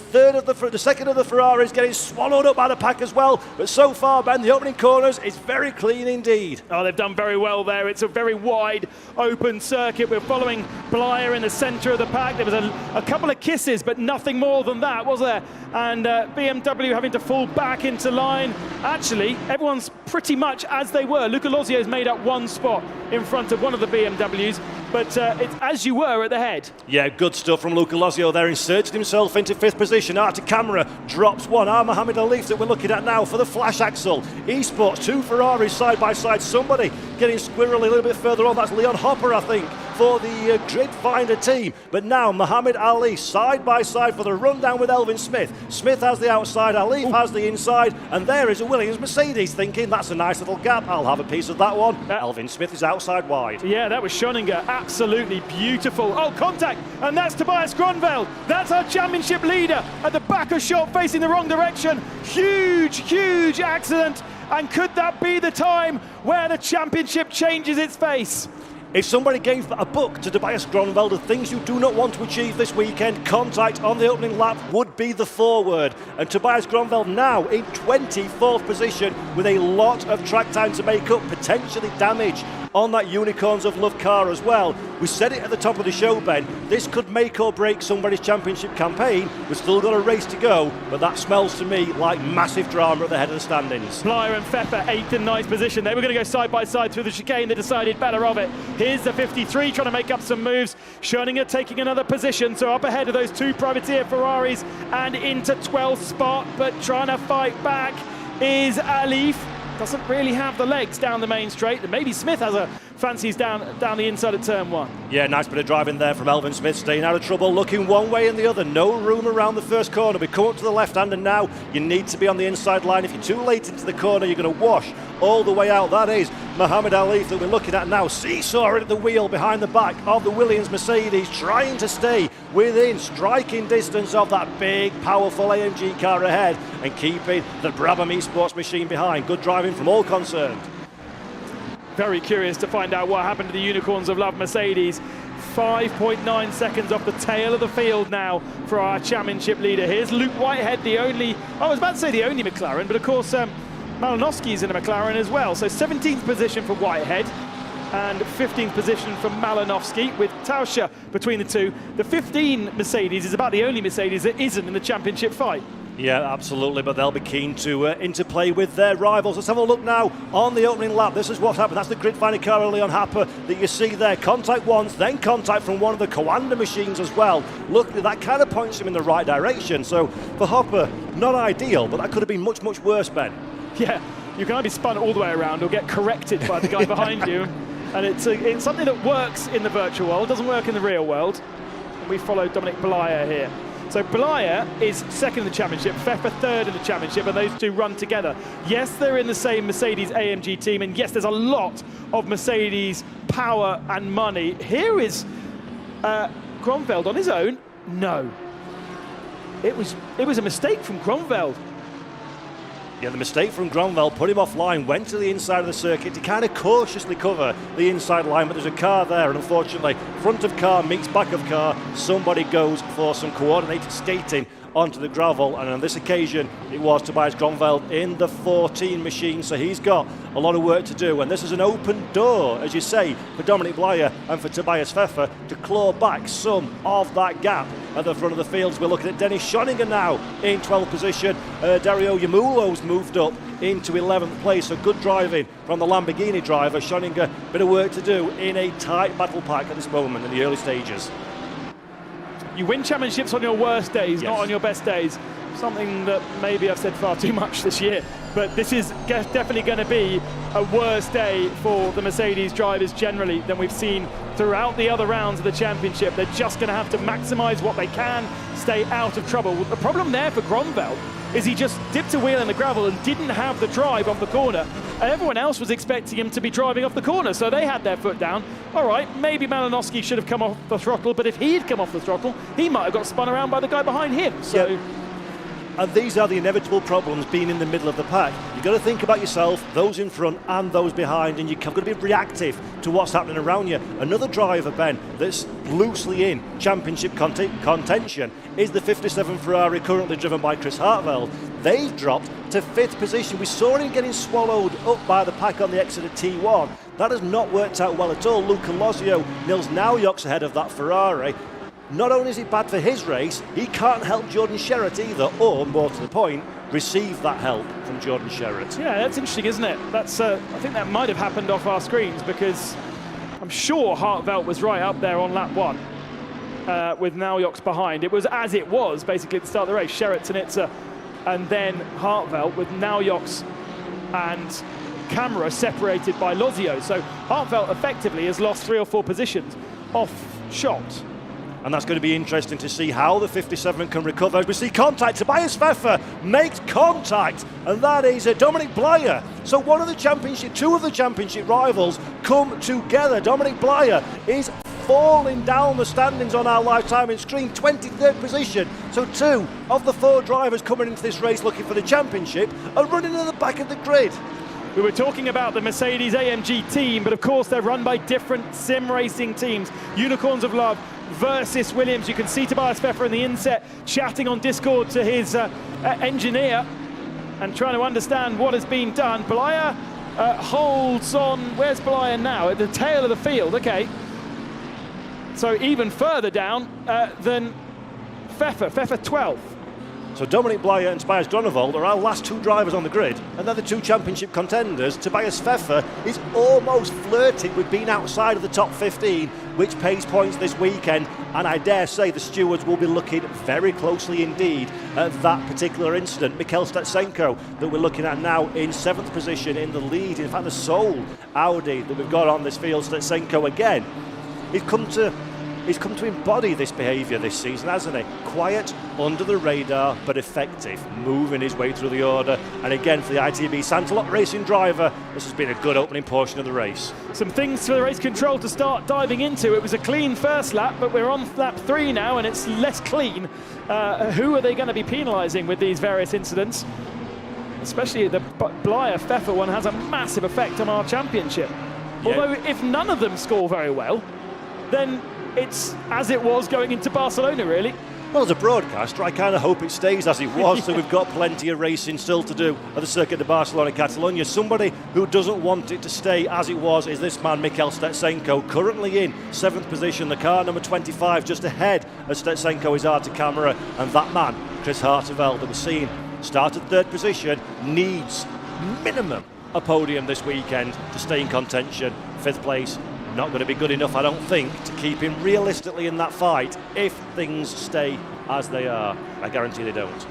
second of the Ferraris getting swallowed up by the pack as well. But so far, Ben, the opening corners is very clean indeed. Oh, they've done very well there. It's a very wide open circuit. We're following Blyer in the centre of the pack. There was a couple of kisses, but nothing more than that, was there? And BMW having to fall back into line. Actually, everyone's pretty much as they were. Luca Lozio's made up one spot in front of one of the BMWs, but it's as you were at the head. Yeah, good stuff from Luca Lozio there, inserted himself into 5th position. Out to camera, drops one. Mohamed Alif that we're looking at now for the flash axle. Esports, 2 Ferraris side by side. Somebody getting squirrely a little bit further on. That's Leon Hopper, I think, for the Grid Finder team. But now Mohamed Ali side by side for the rundown with Elvin Smith. Smith has the outside, Alif has the inside, and there is a Williams Mercedes thinking that's a nice little gap. I'll have a piece of that one. Elvin Smith is outside wide. Yeah, that was Schoninger. Absolutely beautiful. Oh, contact, and that's Tobias Gronveld. That's our championship leader at the back of shot, facing the wrong direction. Huge accident. And could that be the time where the championship changes its face? If somebody gave a book to Tobias Gronveld of things you do not want to achieve this weekend, contact on the opening lap would be the foreword. And Tobias Gronveld now in 24th position with a lot of track time to make up, potentially damage on that Unicorns of Love car as well. We said it at the top of the show, Ben, this could make or break somebody's championship campaign. We've still got a race to go, but that smells to me like massive drama at the head of the standings. Blyer and Pfeffer 8th and 9th position. They were going to go side by side through the chicane. They decided better of it. Here's the 53 trying to make up some moves. Schoninger taking another position, so up ahead of those 2 privateer Ferraris and into 12th spot, but trying to fight back is Alif. Doesn't really have the legs down the main straight. Maybe Smith has a fancies down the inside of turn 1. Yeah, nice bit of driving there from Elvin Smith, staying out of trouble, looking one way and the other. No room around the first corner. We come up to the left hand, and now you need to be on the inside line. If you're too late into the corner, you're going to wash all the way out. That is Mohamed Ali that we're looking at now, seesawing at the wheel behind the back of the Williams Mercedes, trying to stay within striking distance of that big, powerful AMG car ahead and keeping the Brabham Esports machine behind. Good driving from all concerned. Very curious to find out what happened to the Unicorns of Love Mercedes. 5.9 seconds off the tail of the field now for our championship leader. Here's Luke Whitehead, the only, I was about to say the only McLaren, but of course Malinowski's in a McLaren as well. So 17th position for Whitehead and 15th position for Malinowski, with Tauscher between the two. The 15 Mercedes is about the only Mercedes that isn't in the championship fight. Yeah, absolutely, but they'll be keen to interplay with their rivals. Let's have a look now on the opening lap. This is what happened. That's the grid finder car of Leon Happer that you see there. Contact once, then contact from one of the Coanda machines as well. Look, that kind of points him in the right direction. So for Hopper, not ideal, but that could have been much, much worse, Ben. Yeah, you can either be spun all the way around or get corrected by the guy behind you. And it's something that works in the virtual world, doesn't work in the real world. And we follow Dominic Blyer here. So Blyer is second in the championship, Pfeffer third in the championship, and those two run together. Yes, they're in the same Mercedes-AMG team, and yes, there's a lot of Mercedes power and money. Here is Gronveld on his own. No. It was a mistake from Gronveld. Yeah, the mistake from Gronveld put him offline, went to the inside of the circuit to kind of cautiously cover the inside line, but there's a car there, and unfortunately, front of car meets back of car. Somebody goes for some coordinated skating onto the gravel, and on this occasion it was Tobias Gronveld in the 14 machine, so he's got a lot of work to do, and this is an open door, as you say, for Dominic Blyer and for Tobias Pfeffer to claw back some of that gap at the front of the fields. We're looking at Dennis Schoninger now in 12th position. Dario Yamulo's moved up into 11th place, so good driving from the Lamborghini driver. Schoninger, bit of work to do in a tight battle pack at this moment in the early stages. You win championships on your worst days, Yes. not on your best days. Something that maybe I've said far too much this year, but this is definitely going to be a worse day for the Mercedes drivers generally than we've seen throughout the other rounds of the championship. They're just going to have to maximise what they can, stay out of trouble. The problem there for Gronveld is he just dipped a wheel in the gravel and didn't have the drive off the corner. And everyone else was expecting him to be driving off the corner, so they had their foot down. All right, maybe Malinowski should have come off the throttle, but if he'd come off the throttle, he might have got spun around by the guy behind him. So. Yep. And these are the inevitable problems being in the middle of the pack. You've got to think about yourself, those in front and those behind, and you've got to be reactive to what's happening around you. Another driver, Ben, that's loosely in championship contention is the 57 Ferrari, currently driven by Chris Hartveld. They've dropped to 5th position. We saw him getting swallowed up by the pack on the exit of T1. That has not worked out well at all. Luca Lozio, Nils Naujok's ahead of that Ferrari. Not only is it bad for his race, he can't help Jordan Sherratt either, or, more to the point, receive that help from Jordan Sherratt. Yeah, that's interesting, isn't it? That's I think that might have happened off our screens, because I'm sure Hartveld was right up there on lap 1 with Naujok's behind. It was as it was, basically, at the start of the race. Sherratt, Tanitsa, and then Hartveld with Naujok's and Camera separated by Lozio. So Hartveld effectively has lost 3 or 4 positions off shot. And that's going to be interesting to see how the 57 can recover. We see contact. Tobias Pfeffer makes contact, and that is Dominic Blyer. So two of the championship rivals come together. Dominic Blyer is falling down the standings on our live timing screen, 23rd position. So 2 of the 4 drivers coming into this race looking for the championship are running in the back of the grid. We were talking about the Mercedes-AMG team, but of course they're run by different sim racing teams. Unicorns of Love versus Williams. You can see Tobias Pfeffer in the inset chatting on Discord to his engineer and trying to understand what has been done. Blyer holds on. Where's Blyer now? At the tail of the field. Okay. So even further down than Pfeffer. Pfeffer 12th. So Dominic Blyer and Tobias Gronveld are our last 2 drivers on the grid, and they're the 2 championship contenders. Tobias Pfeffer is almost flirting with being outside of the top 15, which pays points this weekend, and I dare say the stewards will be looking very closely indeed at that particular incident. Mikhail Stetsenko, that we're looking at now in 7th position in the lead, in fact the sole Audi that we've got on this field. Stetsenko again, he's come to embody this behaviour this season, hasn't he? Quiet, under the radar, but effective, moving his way through the order. And again, for the ITB Santalot Racing driver, this has been a good opening portion of the race. Some things for the race control to start diving into. It was a clean first lap, but we're on lap 3 now, and it's less clean. Who are they going to be penalising with these various incidents? Especially the Blyer-Pfeffer one has a massive effect on our championship. Yeah. Although, if none of them score very well, then it's as it was going into Barcelona, really. Well, as a broadcaster, I kind of hope it stays as it was, so we've got plenty of racing still to do at the Circuit de Barcelona, Catalonia. Somebody who doesn't want it to stay as it was is this man, Mikhail Stetsenko, currently in 7th position. The car number 25 just ahead of Stetsenko is Arta Camera, and that man, Chris Hartveld, that we're seeing started 3rd position, needs minimum a podium this weekend to stay in contention. 5th place, not going to be good enough, I don't think, to keep him realistically in that fight if things stay as they are. I guarantee they don't.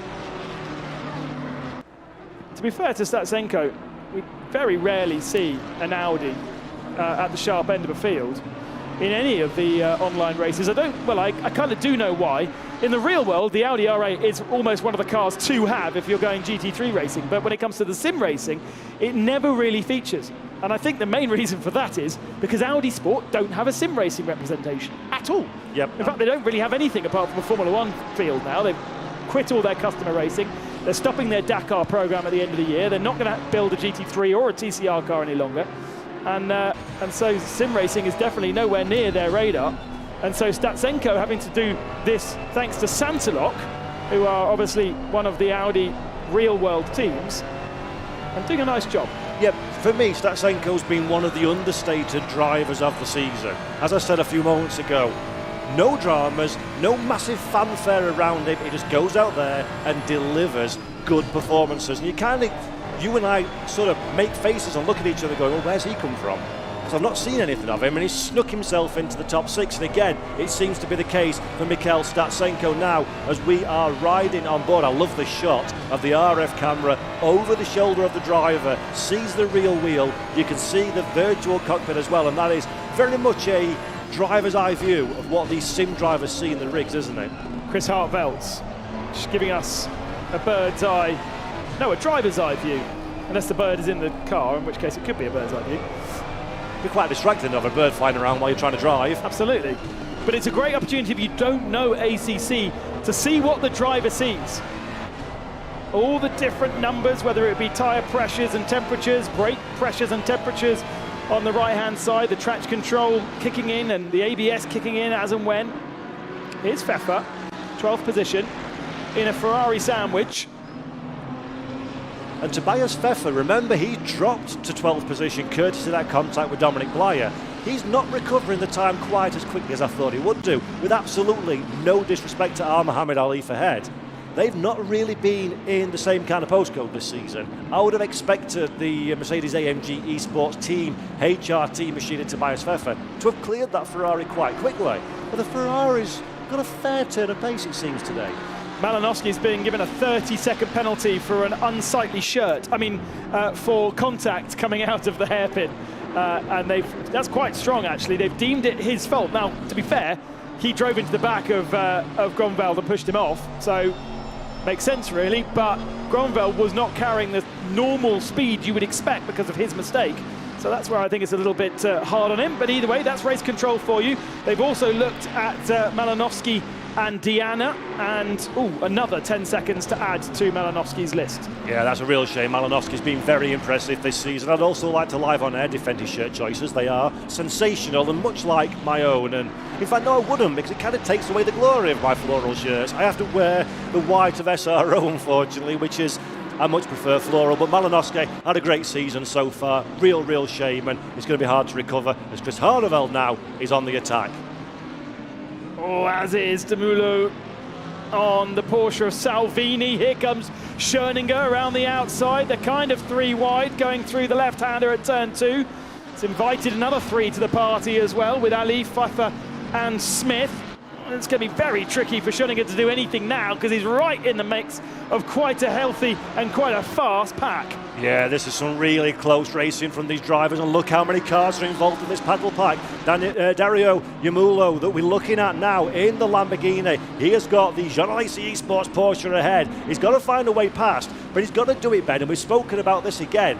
To be fair to Stetsenko, we very rarely see an Audi at the sharp end of a field in any of the online races. I kind of do know why. In the real world, the Audi R8 is almost one of the cars to have if you're going GT3 racing, but when it comes to the sim racing, it never really features. And I think the main reason for that is because Audi Sport don't have a sim racing representation at all. Yep. In fact, they don't really have anything apart from a Formula One field now. They've quit all their customer racing. They're stopping their Dakar program at the end of the year. They're not going to build a GT3 or a TCR car any longer. And so sim racing is definitely nowhere near their radar. And so Stetsenko having to do this thanks to Santalok who are obviously one of the Audi real-world teams, and doing a nice job. Yep, for me, Statsenko's been one of the understated drivers of the season. As I said a few moments ago, no dramas, no massive fanfare around him. He just goes out there and delivers good performances. And you and I sort of make faces and look at each other going, well, where's he come from? So I've not seen anything of him, and he's snuck himself into the top 6. And again, it seems to be the case for Mikhail Statsenko now as we are riding on board. I love the shot of the RF camera over the shoulder of the driver, sees the real wheel. You can see the virtual cockpit as well, and that is very much a driver's eye view of what these sim drivers see in the rigs, isn't it? Chris Hartveld's just giving us a driver's eye view, unless the bird is in the car, in which case it could be a bird's eye view. It'd be quite distracting to have a bird flying around while you're trying to drive. Absolutely. But it's a great opportunity if you don't know ACC to see what the driver sees. All the different numbers, whether it be tyre pressures and temperatures, brake pressures and temperatures on the right-hand side, the traction control kicking in and the ABS kicking in as and when. Here's Pfeffer, 12th position, in a Ferrari sandwich. And Tobias Pfeffer, remember, he dropped to 12th position courtesy of that contact with Dominic Blyer. He's not recovering the time quite as quickly as I thought he would do, with absolutely no disrespect to Mohammed Ali for head. They've not really been in the same kind of postcode this season. I would have expected the Mercedes-AMG Esports team, HRT machine, Tobias Pfeffer, to have cleared that Ferrari quite quickly. But the Ferrari's got a fair turn of pace, it seems, today. Malinowski's been given a 30-second penalty for an unsightly shirt. For contact coming out of the hairpin. And that's quite strong, actually. They've deemed it his fault. Now, to be fair, he drove into the back of Gronvald and pushed him off. So, makes sense, really. But Gronvald was not carrying the normal speed you would expect because of his mistake. So that's where I think it's a little bit hard on him. But either way, that's race control for you. They've also looked at Malinowski and Diana, and another 10 seconds to add to Malinowski's list. Yeah, that's a real shame. Malinowski's been very impressive this season. I'd also like to live on air defend his shirt choices. They are sensational and much like my own. And in fact, no, I wouldn't, because it kind of takes away the glory of my floral shirts. I have to wear the white of SRO, unfortunately, which is, I much prefer floral. But Malinowski had a great season so far. Real shame, and it's going to be hard to recover as Chris Harteveld now is on the attack. As is Demulo on the Porsche of Salvini. Here comes Schoeninger around the outside. They're kind of 3 wide, going through the left-hander at turn 2. It's invited another 3 to the party as well, with Ali, Pfeffer and Smith. It's going to be very tricky for Schoeninger to do anything now, because he's right in the mix of quite a healthy and quite a fast pack. Yeah, this is some really close racing from these drivers, and look how many cars are involved in this paddle pack. Dario Yamulo that we're looking at now in the Lamborghini. He has got the RAFA Esports Porsche ahead. He's got to find a way past, but he's got to do it, Ben, and we've spoken about this again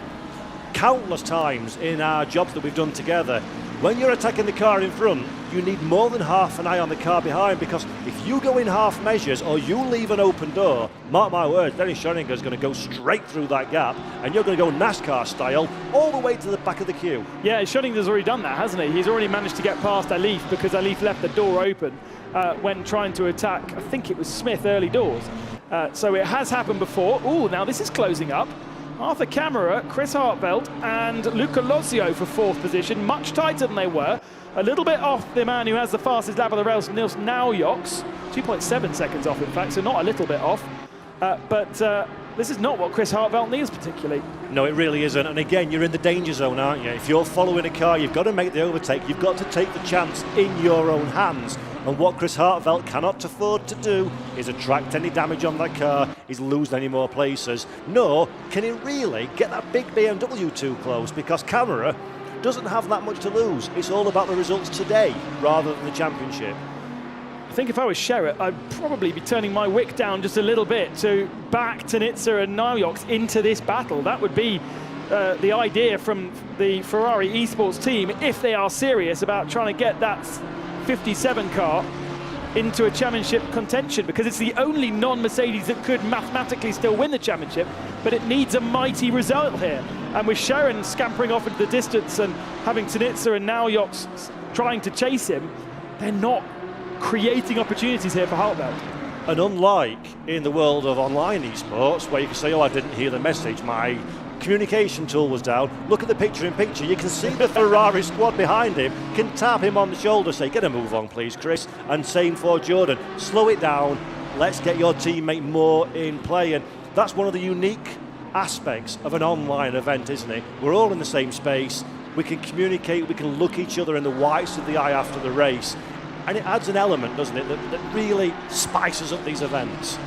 countless times in our jobs that we've done together. When you're attacking the car in front, you need more than half an eye on the car behind, because if you go in half measures or you leave an open door, mark my words, Dennis Schoeninger is going to go straight through that gap, and you're going to go NASCAR style all the way to the back of the queue. Yeah, Schoeninger's already done that, hasn't he? He's already managed to get past Alif, because Alif left the door open when trying to attack, I think it was Smith, early doors. So it has happened before. Now this is closing up. Arthur Camara, Chris Harteveld and Luca Lozio for 4th position, much tighter than they were. A little bit off the man who has the fastest lap of the rails, Nils Naujoks. 2.7 seconds off, in fact, so not a little bit off. But this is not what Chris Harteveld needs particularly. No, it really isn't. And again, you're in the danger zone, aren't you? If you're following a car, you've got to make the overtake. You've got to take the chance in your own hands. And what Chris Harteveld cannot afford to do is attract any damage on that car, is lose any more places. Nor can he really get that big BMW too close, because Camara doesn't have that much to lose. It's all about the results today rather than the championship. I think if I was Sherritt, I'd probably be turning my wick down just a little bit to back Tanitsa and Naujoks into this battle. That would be the idea from the Ferrari Esports team if they are serious about trying to get that 57 car into a championship contention, because it's the only non-Mercedes that could mathematically still win the championship, but it needs a mighty result here. And with Sharon scampering off into the distance and having Tanitsa and Naujoks trying to chase him, they're not creating opportunities here for Harteveld. And unlike in the world of online esports, where you can say, oh, I didn't hear the message, my communication tool was down, look at the picture-in-picture, you can see the Ferrari squad behind him, can tap him on the shoulder, say, get a move on please, Chris, and same for Jordan, slow it down, let's get your teammate more in play. And that's one of the unique aspects of an online event, isn't it? We're all in the same space, we can communicate, we can look each other in the whites of the eye after the race, and it adds an element, doesn't it, that really spices up these events.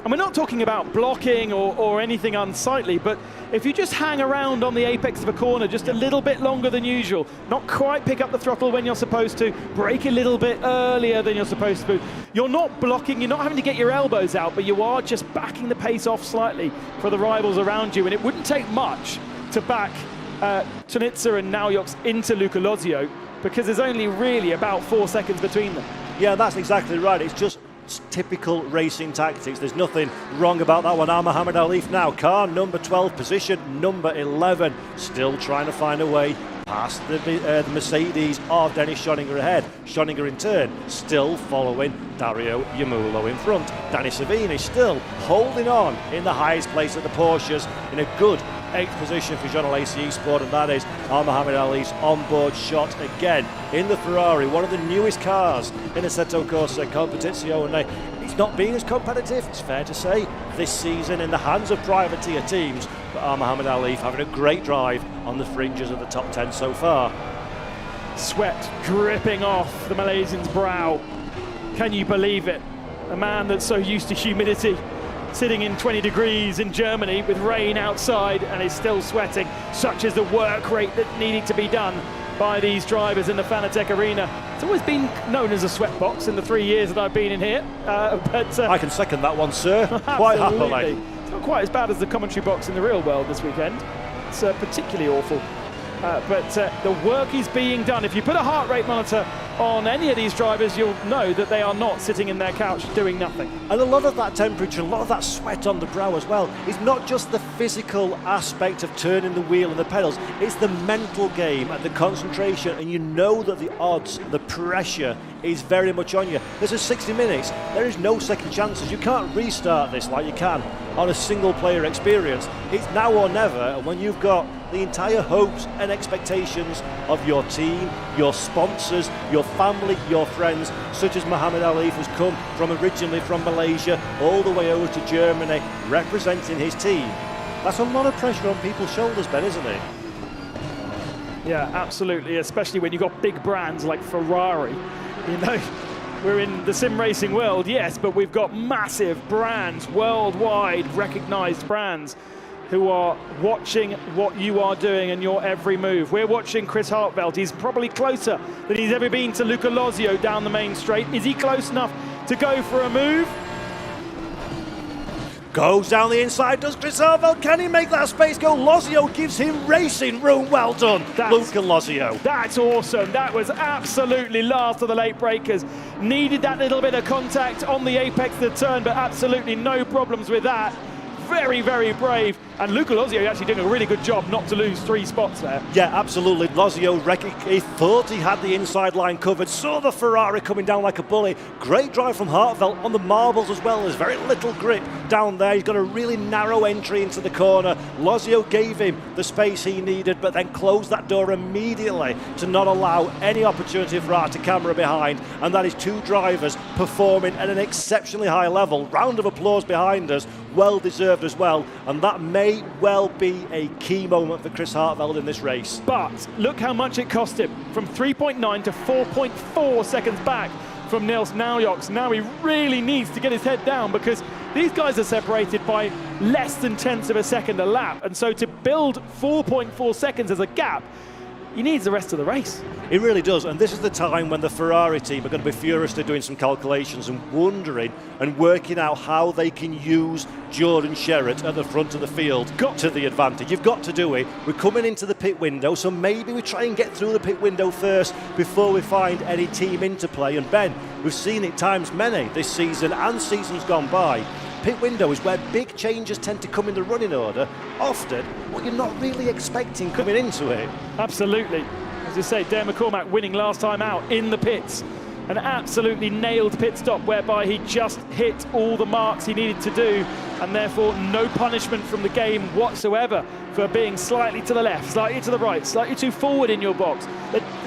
And we're not talking about blocking or anything unsightly, but if you just hang around on the apex of a corner just a little bit longer than usual, not quite pick up the throttle when you're supposed to, brake a little bit earlier than you're supposed to, you're not blocking, you're not having to get your elbows out, but you are just backing the pace off slightly for the rivals around you. And it wouldn't take much to back Tunitsa and Naujoks into Luca Lozio, because there's only really about 4 seconds between them. Yeah, that's exactly right. It's just typical racing tactics. There's nothing wrong about that one. Mohammed Alif now, car number 12, position number 11, still trying to find a way past the Mercedes of Dennis Schoninger ahead. Schoninger in turn, still following Dario Yamulo in front. Danny Savini still holding on in the highest place of the Porsches in a good 8th position for Jean Alesi Esport, and that is Mohammed Ali's onboard shot again in the Ferrari, one of the newest cars in Assetto Corsa Competizione. It's not been as competitive, it's fair to say, this season in the hands of privateer teams, but Mohammed Ali having a great drive on the fringes of the top 10 so far. Sweat dripping off the Malaysian's brow. Can you believe it? A man that's so used to humidity, sitting in 20 degrees in Germany with rain outside and is still sweating. Such is the work rate that needed to be done by these drivers in the Fanatec Arena. It's always been known as a sweat box in the 3 years that I've been in here. But I can second that one, sir. Quite happily. It's not quite as bad as the commentary box in the real world this weekend. It's particularly awful. But the work is being done. If you put a heart rate monitor on any of these drivers, you'll know that they are not sitting in their couch doing nothing. And a lot of that temperature, a lot of that sweat on the brow as well, is not just the physical aspect of turning the wheel and the pedals, it's the mental game and the concentration, and you know that the odds, the pressure is very much on you. This is 60 minutes, there is no second chances. You can't restart this like you can on a single player experience. It's now or never, and when you've got the entire hopes and expectations of your team, your sponsors, your family, your friends, such as Mohammed Ali, who's come from originally from Malaysia all the way over to Germany representing his team. That's a lot of pressure on people's shoulders, Ben, isn't it? Yeah, absolutely, especially when you've got big brands like Ferrari. You know, we're in the sim racing world, yes, but we've got massive brands, worldwide recognized brands, who are watching what you are doing and your every move. We're watching Chris Hartveld. He's probably closer than he's ever been to Luca Lozio down the main straight. Is he close enough to go for a move? Goes down the inside, does Chris Hartveld? Can he make that space go? Lozio gives him racing room. Well done, Luca Lozio. That's awesome. That was absolutely last of the late breakers. Needed that little bit of contact on the apex of the turn, but absolutely no problems with that. Very, very brave. And Luca Lozio actually doing a really good job not to lose 3 spots there. Yeah, absolutely. Lozio, he thought he had the inside line covered, saw the Ferrari coming down like a bully. Great drive from Hartveld on the marbles as well. There's very little grip down there. He's got a really narrow entry into the corner. Lozio gave him the space he needed, but then closed that door immediately to not allow any opportunity for Arte Camera behind. And that is 2 drivers performing at an exceptionally high level. Round of applause behind us. Well deserved as well, and that may well be a key moment for Chris Hartveld in this race. But look how much it cost him, from 3.9 to 4.4 seconds back from Nils Naujoks. Now he really needs to get his head down, because these guys are separated by less than tenths of a second a lap, and so to build 4.4 seconds as a gap, he needs the rest of the race. It really does, and this is the time when the Ferrari team are going to be furiously doing some calculations and wondering and working out how they can use Jordan Sherritt at the front of the field to the advantage. You've got to do it. We're coming into the pit window, so maybe we try and get through the pit window first before we find any team interplay. And Ben, we've seen it times many this season and seasons gone by. Pit window is where big changes tend to come in the running order, often what you're not really expecting coming into it. Absolutely. As you say, Dale McCormack winning last time out in the pits an absolutely nailed pit stop whereby he just hit all the marks he needed to do, and therefore no punishment from the game whatsoever for being slightly to the left, slightly to the right, slightly too forward in your box.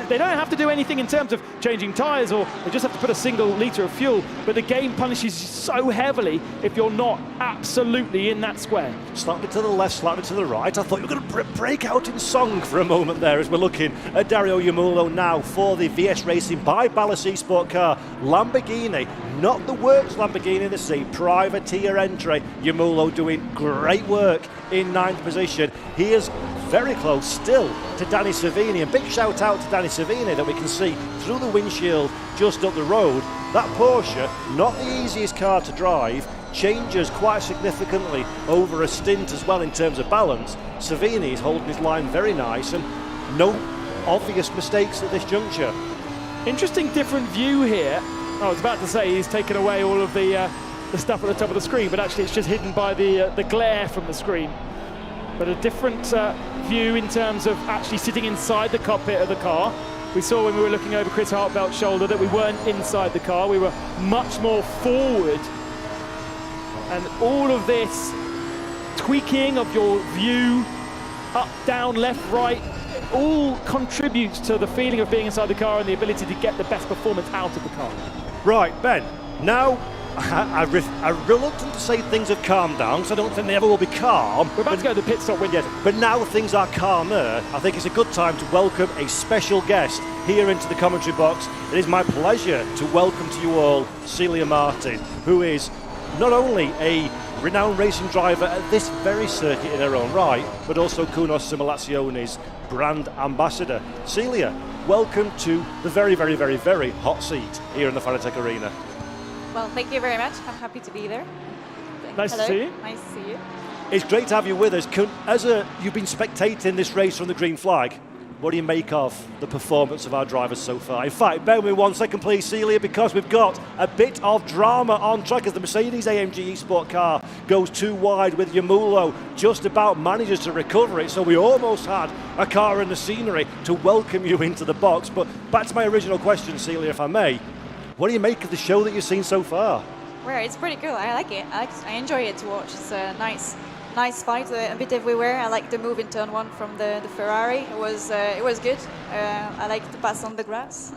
They don't have to do anything in terms of changing tyres, or they just have to put a single litre of fuel, but the game punishes you so heavily if you're not absolutely in that square. Slightly to the left, slightly to the right. I thought you were going to break out in song for a moment there as we're looking at Dario Yamulo now for the VS Racing by Ballas Esport car. Lamborghini, not the works Lamborghini this seat, privateer entry. Yamulo doing great work in 9th position. He is very close still to Danny Savini, and big shout out to Danny Savini that we can see through the windshield just up the road. That Porsche, not the easiest car to drive, changes quite significantly over a stint as well in terms of balance. Savini is holding his line very nice, and no obvious mistakes at this juncture. Interesting different view here. I was about to say he's taken away all of the stuff at the top of the screen, but actually it's just hidden by the glare from the screen. But a different view in terms of actually sitting inside the cockpit of the car. We saw when we were looking over Chris Hartfeldt's shoulder that we weren't inside the car, we were much more forward. And all of this tweaking of your view, up, down, left, right, all contributes to the feeling of being inside the car and the ability to get the best performance out of the car. Right, Ben, now I'm reluctant to say things have calmed down, because I don't think they ever will be calm. We're about to go to the pit stop window. But now things are calmer. I think it's a good time to welcome a special guest here into the commentary box. It is my pleasure to welcome to you all Celia Martin, who is not only a renowned racing driver at this very circuit in her own right, but also Kunos Simulazione's brand ambassador. Celia, welcome to the very, very, very, very hot seat here in the Fanatec Arena. Well, thank you very much. I'm happy to be there. Nice Hello. to see you. Nice to see you. It's great to have you with us. You've been spectating this race from the green flag. What do you make of the performance of our drivers so far? In fact, bear with me 1 second, please, Celia, because we've got a bit of drama on track as the Mercedes-AMG Esport car goes too wide with Yamulo, just about manages to recover it. So we almost had a car in the scenery to welcome you into the box. But back to my original question, Celia, if I may. What do you make of the show that you've seen so far? Well, it's pretty cool. I like it. I enjoy it to watch. It's a nice fight, a bit everywhere. I like the move in turn 1 from the Ferrari. It was good. I like the pass on the grass.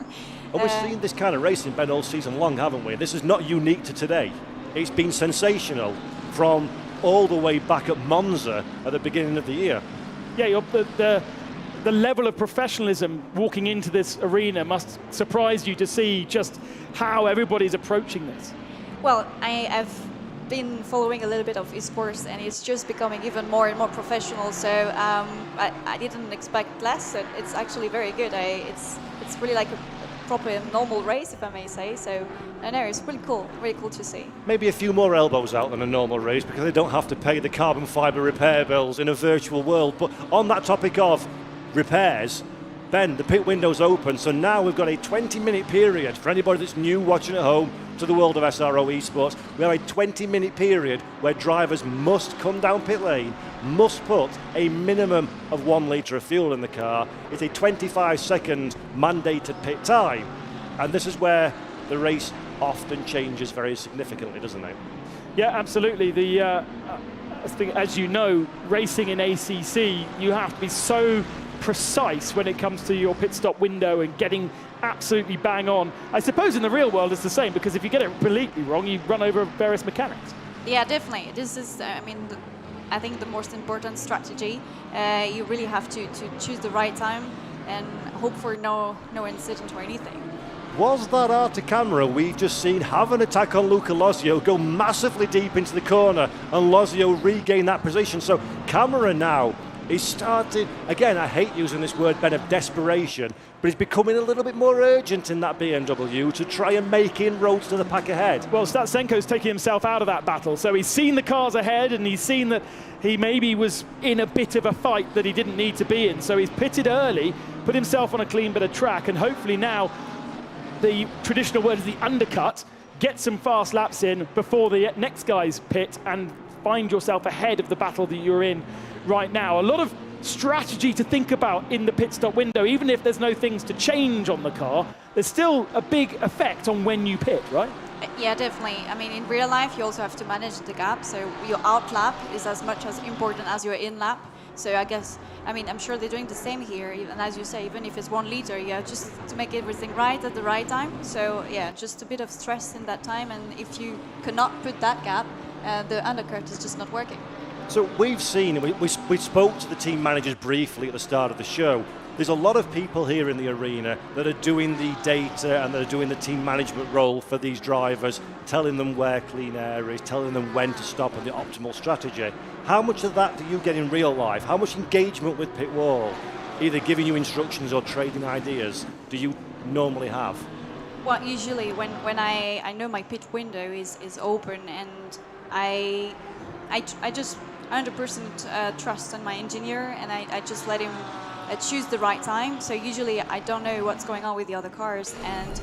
Well, we've seen this kind of racing, Ben, all season long, haven't we? This is not unique to today. It's been sensational from all the way back at Monza at the beginning of the year. Yeah, the level of professionalism walking into this arena must surprise you to see just how everybody's approaching this. Well, I've been following a little bit of esports, and it's just becoming even more and more professional. So I didn't expect less. It's actually very good. It's really like a proper normal race, if I may say. So I know it's really cool to see. Maybe a few more elbows out than a normal race because they don't have to pay the carbon fibre repair bills in a virtual world. But on that topic of repairs, Ben, the pit window's open, so now we've got a 20-minute period for anybody that's new watching at home to the world of SRO Esports. We have a 20-minute period where drivers must come down pit lane, must put a minimum of 1 litre of fuel in the car. It's a 25-second mandated pit time, and this is where the race often changes very significantly, doesn't it? Yeah, absolutely. As you know, racing in ACC, you have to be so precise when it comes to your pit stop window and getting absolutely bang on. I suppose in the real world it's the same, because if you get it completely wrong, you run over various mechanics. Yeah, definitely. This is, I think the most important strategy. You really have to choose the right time and hope for no incident or anything. Was that Arte camera we've just seen have an attack on Luca Lozio, go massively deep into the corner, and Lozio regain that position? So camera now is starting, again, I hate using this word, Ben, of desperation, but he's becoming a little bit more urgent in that BMW to try and make inroads to the pack ahead. Well, Statsenko's taking himself out of that battle, so he's seen the cars ahead and he's seen that he maybe was in a bit of a fight that he didn't need to be in, so he's pitted early, put himself on a clean bit of track, and hopefully now the traditional word is the undercut, get some fast laps in before the next guy's pit and find yourself ahead of the battle that you're in right now. A lot of strategy to think about in the pit stop window. Even if there's no things to change on the car, there's still a big effect on when you pit, right? Yeah, definitely. I mean, in real life, you also have to manage the gap. So your out lap is as much as important as your in lap. So I guess, I mean, I'm sure they're doing the same here. And as you say, even if it's 1 liter, yeah, just to make everything right at the right time. So yeah, just a bit of stress in that time. And if you cannot put that gap, the undercut is just not working. So we've seen, we spoke to the team managers briefly at the start of the show. There's a lot of people here in the arena that are doing the data and that are doing the team management role for these drivers, telling them where clean air is, telling them when to stop and the optimal strategy. How much of that do you get in real life? How much engagement with pit wall, either giving you instructions or trading ideas, do you normally have? Well, usually when I know my pit window is open, and I just 100% trust in my engineer, and I just let him choose the right time. So usually I don't know what's going on with the other cars, and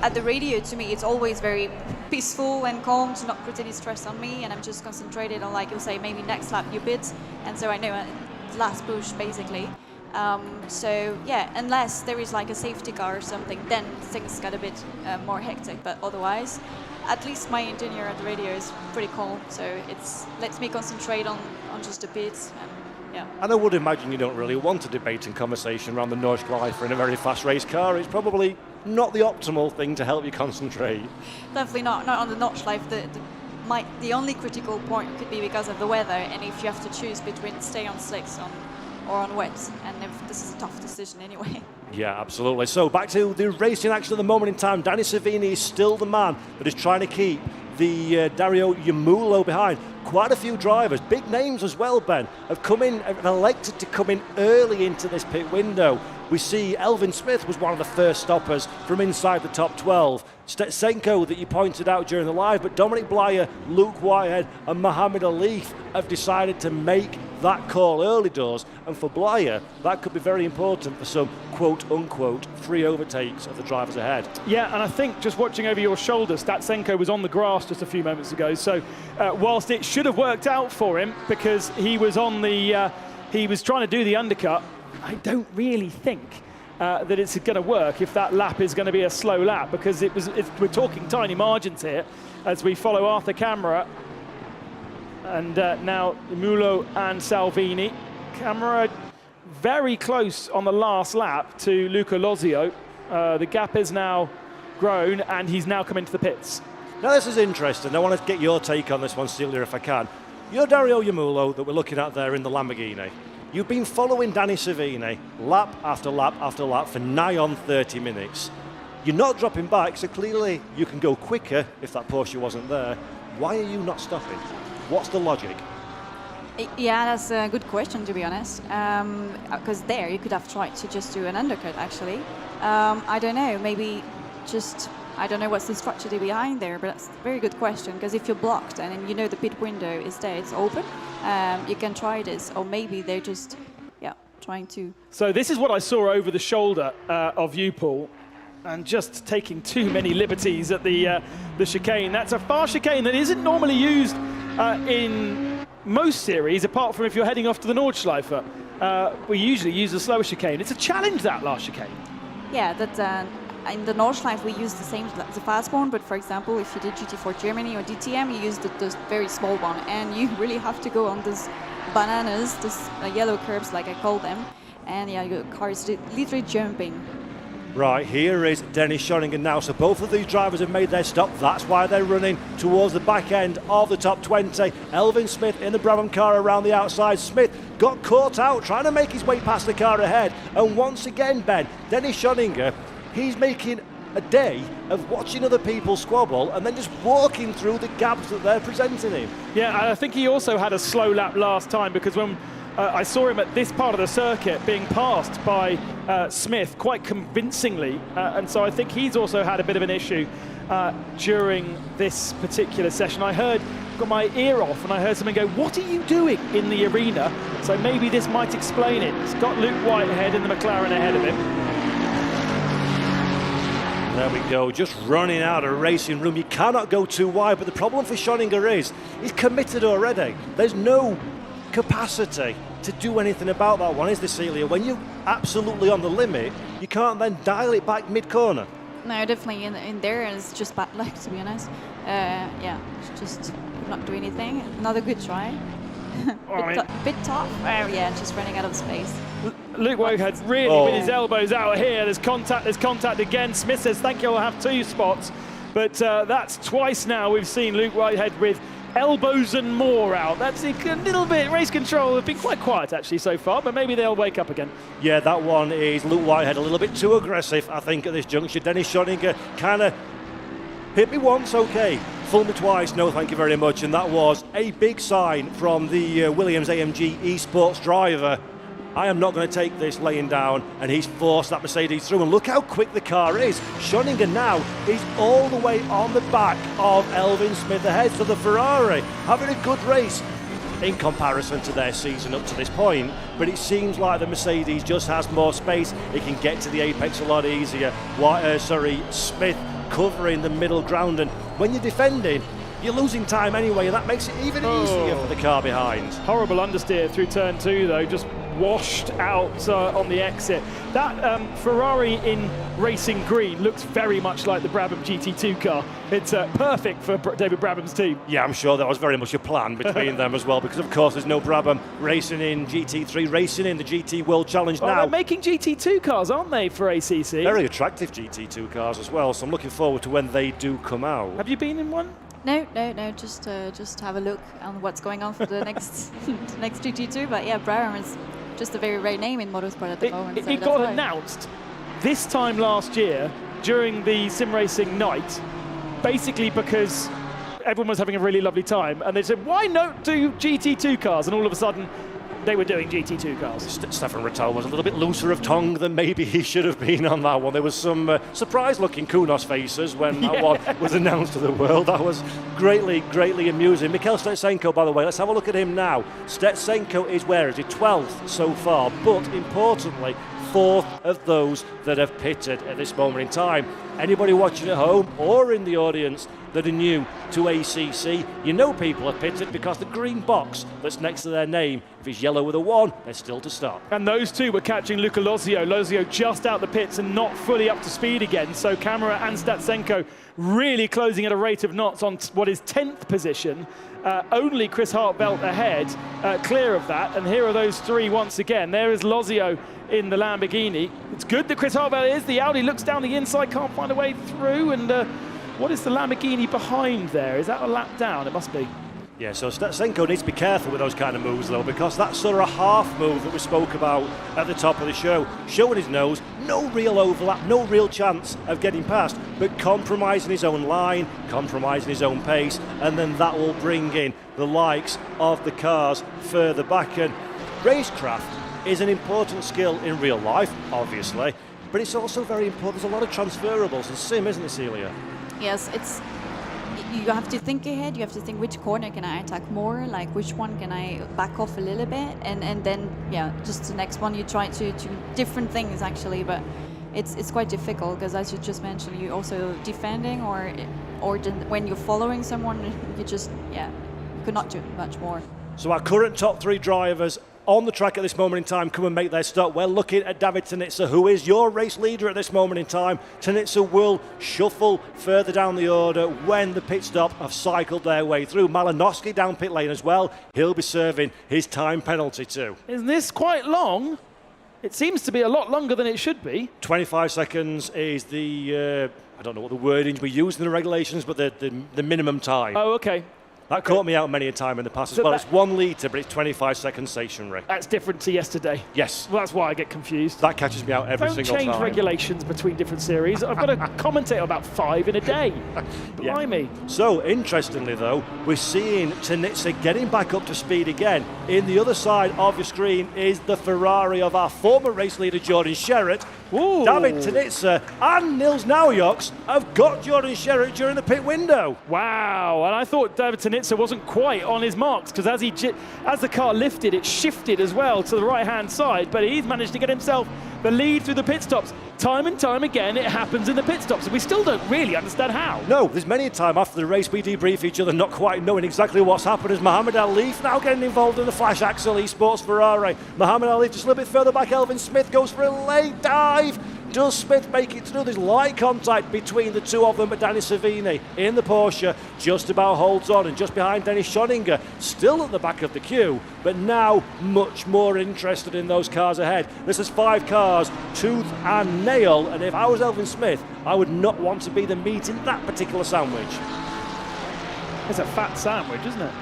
at the radio, to me, it's always very peaceful and calm to not put any stress on me, and I'm just concentrated on, like you'll say, maybe next lap you pit, and so I know last push basically. So yeah, unless there is like a safety car or something, then things get a bit more hectic. But otherwise, at least my engineer at the radio is pretty calm, so it lets me concentrate on just the pits. Yeah. And I would imagine you don't really want a debate and conversation around the Nürburgring in a very fast race car. It's probably not the optimal thing to help you concentrate. Definitely not on the Nordschleife. The only critical point could be because of the weather, and if you have to choose between stay on slicks or on wet, and if this is a tough decision anyway. Yeah, absolutely. So back to the racing action at the moment in time. Danny Savini is still the man that is trying to keep the Dario Yamulo behind. Quite a few drivers, big names as well, Ben, have elected to come in early into this pit window. We see Elvin Smith was one of the first stoppers from inside the top 12. Stetsenko that you pointed out during the live, but Dominic Blyer, Luke Whitehead and Mohammed Alif have decided to make that call early doors, and for Blyer that could be very important for some quote-unquote free overtakes of the drivers ahead. Yeah, and I think just watching over your shoulder, Statsenko was on the grass just a few moments ago, so whilst it should have worked out for him because he was on the he was trying to do the undercut, I don't really think that it's going to work if that lap is going to be a slow lap, because we're talking tiny margins here as we follow Arthur Camera. And now Mulo and Salvini. Camera very close on the last lap to Luca Lozio. The gap is now grown, and he's now come into the pits. Now this is interesting. I want to get your take on this one, Celia, if I can. You're Dario Yamulo that we're looking at there in the Lamborghini. You've been following Danny Savini lap after lap after lap for nigh on 30 minutes. You're not dropping back, so clearly you can go quicker if that Porsche wasn't there. Why are you not stopping? What's the logic? Yeah, that's a good question, to be honest. Because there you could have tried to just do an undercut, actually. I don't know, maybe just, I don't know what's the strategy behind there, but that's a very good question, because if you're blocked and you know the pit window is there, it's open, you can try this, or maybe they're just, yeah, trying to... So this is what I saw over the shoulder of you, Paul, and just taking too many liberties at the chicane. That's a fast chicane that isn't normally used in most series, apart from if you're heading off to the Nordschleife. We usually use a slower chicane. It's a challenge, that last chicane. Yeah, that in the Nordschleife we use the fast one, but for example, if you did GT4 Germany or DTM, you use the very small one, and you really have to go on these bananas, these yellow curbs, like I call them, and yeah, your car is literally jumping. Right, here is Dennis Schoningen now. So both of these drivers have made their stop. That's why they're running towards the back end of the top 20. Elvin Smith in the Brabham car around the outside. Smith got caught out trying to make his way past the car ahead. And once again, Ben, Dennis Schoninger, he's making a day of watching other people squabble and then just walking through the gaps that they're presenting him. Yeah, and I think he also had a slow lap last time, because when I saw him at this part of the circuit being passed by Smith quite convincingly, and so I think he's also had a bit of an issue during this particular session. I got my ear off and I heard someone go, "What are you doing in the arena?" So maybe this might explain it. It's got Luke Whitehead in the McLaren ahead of him. There we go, just running out of racing room. You cannot go too wide, but the problem for Schoninger is he's committed already. There's no capacity to do anything about that one, is there, Celia? When you're absolutely on the limit, you can't then dial it back mid-corner. No, definitely in there, and it's just bad luck, to be honest. Yeah, just not do anything. Another good try. bit tough. Yeah, just running out of space. Luke Whitehead really with his elbows out here. There's contact again. Smith says, thank you, I'll have 2 spots. But that's twice now we've seen Luke Whitehead with elbows and more out. That's a little bit, race control have been quite quiet actually so far, but maybe they'll wake up again. Yeah, that one is Luke Whitehead a little bit too aggressive, I think, at this juncture. Dennis Schoninger kind of hit me once, okay. Fool me twice, no thank you very much. And that was a big sign from the Williams-AMG Esports driver. I am not going to take this laying down, and he's forced that Mercedes through. And look how quick the car is. Schoninger now is all the way on the back of Elvin Smith ahead. So the Ferrari having a good race in comparison to their season up to this point. But it seems like the Mercedes just has more space. It can get to the apex a lot easier. Smith covering the middle ground. And when you're defending, you're losing time anyway, and that makes it even easier for the car behind. Horrible understeer through turn 2 though, just washed out on the exit. That Ferrari in racing green looks very much like the Brabham GT2 car. It's perfect for David Brabham's team. Yeah, I'm sure that was very much a plan between them as well, because of course there's no Brabham racing in GT3, racing in the GT World Challenge now. They're making GT2 cars, aren't they, for ACC? Very attractive GT2 cars as well, so I'm looking forward to when they do come out. Have you been in one? No, just have a look on what's going on for the next next GT2. But yeah, Brabham is just a very rare name in motorsport at the moment. It got announced this time last year during the sim racing night, basically because everyone was having a really lovely time, and they said, why not do GT2 cars? And all of a sudden, they were doing GT2 cars. Stefan Rattal was a little bit looser of tongue than maybe he should have been on that one. There was some surprised-looking Kunos faces when that one was announced to the world. That was greatly amusing. Mikhail Stetsenko, by the way, let's have a look at him now. Stetsenko is where? Is he 12th so far? But importantly, 4th of those that have pitted at this moment in time. Anybody watching at home or in the audience that are new to ACC, you know people have pitted because the green box that's next to their name, if it's yellow with a 1, they're still to start. And those two were catching Luca Lozio. Lozio just out the pits and not fully up to speed again. So Kamara and Statsenko really closing at a rate of knots on what is 10th position. Only Chris Hartbelt ahead, clear of that. And here are those three once again. There is Lozio in the Lamborghini. It's good that Chris Hartbelt is. The Audi looks down the inside, can't find a way through. And what is the Lamborghini behind there? Is that a lap down? It must be. Yeah, so Statsenko needs to be careful with those kind of moves, though, because that's sort of a half move that we spoke about at the top of the show. Showing his nose, no real overlap, no real chance of getting past, but compromising his own line, compromising his own pace, and then that will bring in the likes of the cars further back. And racecraft is an important skill in real life, obviously, but it's also very important. There's a lot of transferables in sim, isn't it, Celia? Yes, it's. You have to think ahead. You have to think which corner can I attack more, like which one can I back off a little bit, and then just the next one you try to different things actually. But it's quite difficult because, as you just mentioned, you're also defending or when you're following someone, you just you could not do much more. So our current top three drivers on the track at this moment in time come and make their start. We're looking at David Tanitsa, who is your race leader at this moment in time. Tanitsa will shuffle further down the order when the pit stop have cycled their way through. Malinowski down pit lane as well. He'll be serving his time penalty too. Isn't this quite long? It seems to be a lot longer than it should be. 25 seconds is the, I don't know what the wording we use in the regulations, but the minimum time. Oh, okay. That caught me out many a time in the past as well. It's 1 litre, but it's 25 seconds stationary. That's different to yesterday. Yes. Well, that's why I get confused. That catches me out every single time. Don't change regulations between different series. I've got to commentate about 5 in a day. Blimey. So, interestingly though, we're seeing Tanitsa getting back up to speed again. In the other side of your screen is the Ferrari of our former race leader, Jordan Sherratt. Ooh. David Tanitsa and Nils Naujoks have got Jordan Sherratt during the pit window. Wow, and I thought David Tanitsa wasn't quite on his marks because as the car lifted, it shifted as well to the right-hand side, but he's managed to get himself the lead through the pit stops. Time and time again, it happens in the pit stops, and we still don't really understand how. No, there's many a time after the race we debrief each other not quite knowing exactly what's happened as Mohammed Ali now getting involved in the Flash Axle Esports Ferrari. Mohammed Ali just a little bit further back, Elvin Smith goes for a late dive. Does Smith make it through? There's light contact between the two of them, but Danny Savini in the Porsche just about holds on, and just behind Dennis Schoninger, still at the back of the queue, but now much more interested in those cars ahead. This is 5 cars, tooth and nail, and if I was Elvin Smith, I would not want to be the meat in that particular sandwich. It's a fat sandwich, isn't it?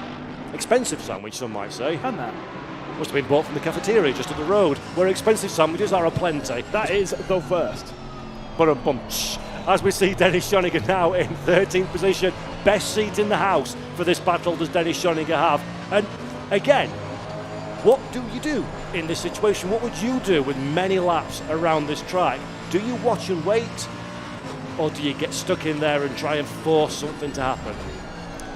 Expensive sandwich, some might say. And that. Must have been bought from the cafeteria just up the road, where expensive sandwiches are aplenty. That is the first. But a bunch. As we see Dennis Schoninger now in 13th position, best seat in the house for this battle does Dennis Schoninger have. And again, what do you do in this situation? What would you do with many laps around this track? Do you watch and wait, or do you get stuck in there and try and force something to happen?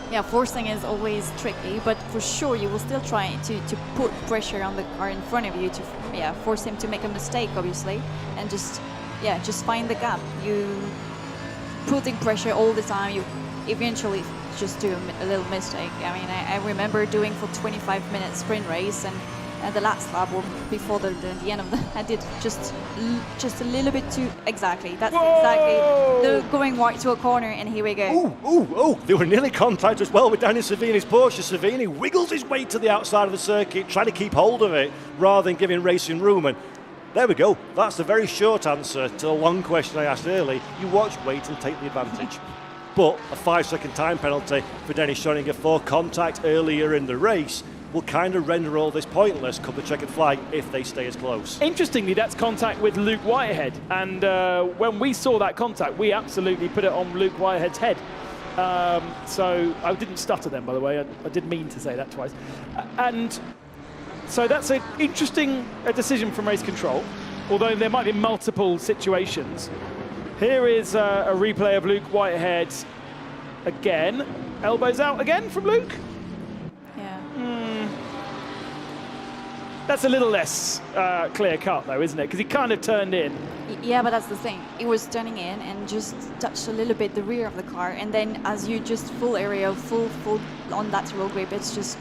Yeah, forcing is always tricky, but for sure you will still try to put pressure on the car in front of you to force him to make a mistake, obviously, and just find the gap. You putting pressure all the time, you eventually just do a little mistake. I mean, I remember doing for 25-minute sprint race, and at the last lap or before the end of the, I did just a little bit too exactly. That's exactly going right to a corner, and here we go. Oh! They were nearly contact as well with Danny Savini's Porsche. Savini wiggles his way to the outside of the circuit, trying to keep hold of it rather than giving racing room. And there we go. That's the very short answer to the long question I asked early. You watch, wait, and take the advantage. But a 5-second time penalty for Dennis Schoninger for contact earlier in the race will kind of render all this pointless come the checkered flag if they stay as close. Interestingly, that's contact with Luke Whitehead, and when we saw that contact, we absolutely put it on Luke Whitehead's head. So I didn't stutter then, by the way. I did mean to say that twice. And so that's an interesting decision from race control, although there might be multiple situations. Here is a replay of Luke Whitehead again. Elbows out again from Luke. That's a little less clear cut, though, isn't it? Because he kind of turned in. Yeah, but that's the thing. He was turning in and just touched a little bit the rear of the car, and then as you just full area, full on that roll grip, it's just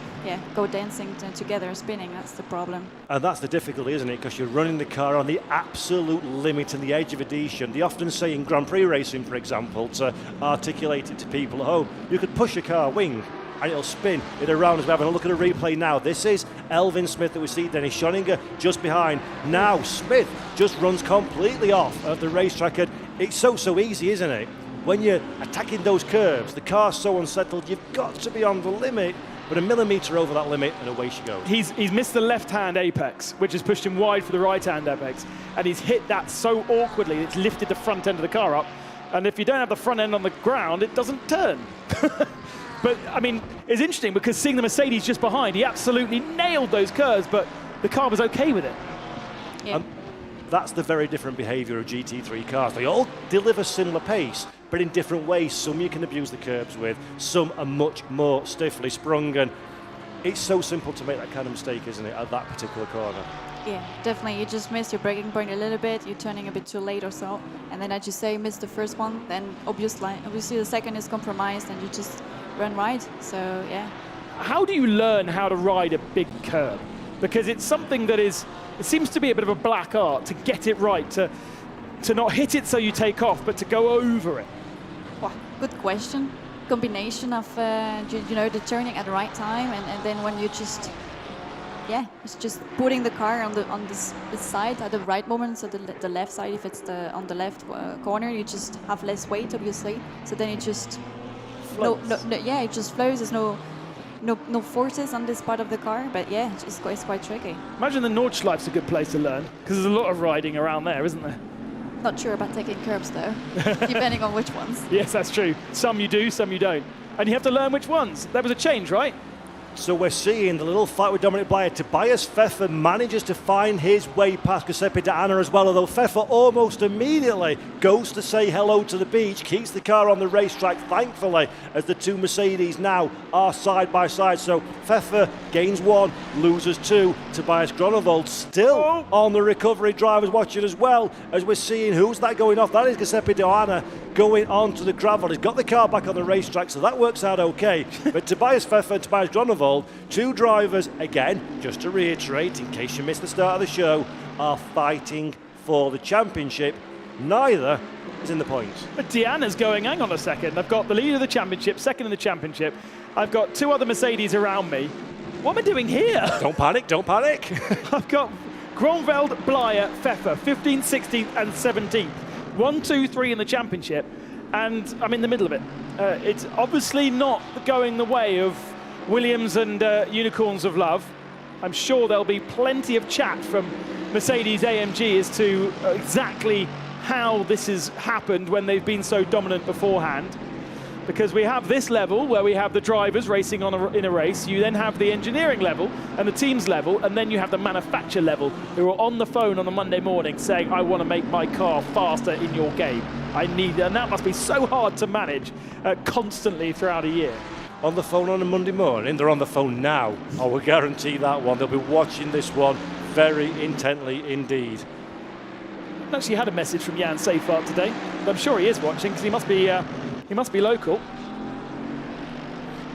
go dancing together, spinning. That's the problem. And that's the difficulty, isn't it? Because you're running the car on the absolute limit and the edge of adhesion. They often say in Grand Prix racing, for example, to articulate it to people at home, you could push a car wing and it'll spin it around. As we're having a look at a replay now. This is Elvin Smith that we see, Dennis Schoninger just behind. Now Smith just runs completely off of the racetrack, and it's so easy, isn't it? When you're attacking those curves, the car's so unsettled, you've got to be on the limit, but a millimetre over that limit and away she goes. He's missed the left-hand apex, which has pushed him wide for the right-hand apex, and he's hit that so awkwardly it's lifted the front end of the car up, and if you don't have the front end on the ground, it doesn't turn. But, I mean, it's interesting because seeing the Mercedes just behind, he absolutely nailed those curves, but the car was okay with it. Yeah. That's the very different behaviour of GT3 cars. They all deliver similar pace, but in different ways. Some you can abuse the curbs with, some are much more stiffly sprung, and it's so simple to make that kind of mistake, isn't it, at that particular corner? Yeah, definitely. You just missed your braking point a little bit, you're turning a bit too late or so, and then as you say, you missed the first one, then obviously the second is compromised and you just run right, so yeah. How do you learn how to ride a big curb? Because it's something that it seems to be a bit of a black art to get it right, to not hit it so you take off, but to go over it. Wow, good question. Combination of, the turning at the right time, and then when you just, it's just putting the car on this side at the right moment, so the left side, if it's on the left corner, you just have less weight, obviously, so then it just it just flows. There's no forces on this part of the car, but it's quite tricky. Imagine the Nordschleif's a good place to learn, because there's a lot of riding around there, isn't there? Not sure about taking curbs though, depending on which ones. Yes, that's true. Some you do, some you don't. And you have to learn which ones. That was a change, right? So we're seeing the little fight with Dominic Blyer. Tobias Pfeffer manages to find his way past Giuseppe D'Anna as well, although Pfeffer almost immediately goes to say hello to the beach, keeps the car on the racetrack, thankfully, as the two Mercedes now are side by side. So Pfeffer gains 1, loses 2. Tobias Groenewold still on the recovery, drivers watching as well, as we're seeing who's that going off. That is Giuseppe D'Anna going onto the gravel. He's got the car back on the racetrack, so that works out okay. But Tobias Pfeffer and Tobias Groenewold, two drivers, again, just to reiterate, in case you missed the start of the show, are fighting for the championship. Neither is in the points. But Deanna's going, hang on a second, I've got the leader of the championship, second in the championship, I've got 2 other Mercedes around me. What am I doing here? Don't panic, don't panic. I've got Groeneveld, Blyer, Pfeffer, 15th, 16th and 17th. 1, 2, 3 in the championship, and I'm in the middle of it. It's obviously not going the way of Williams and Unicorns of Love. I'm sure there'll be plenty of chat from Mercedes-AMG as to exactly how this has happened when they've been so dominant beforehand. Because we have this level where we have the drivers racing in a race, you then have the engineering level and the teams level, and then you have the manufacturer level who are on the phone on a Monday morning saying, I want to make my car faster in your game. I need, and that must be so hard to manage constantly throughout a year. On the phone on a Monday morning, they're on the phone now. I will guarantee that one. They'll be watching this one very intently indeed. I actually had a message from Jan Seifert today, but I'm sure he is watching because he must be local.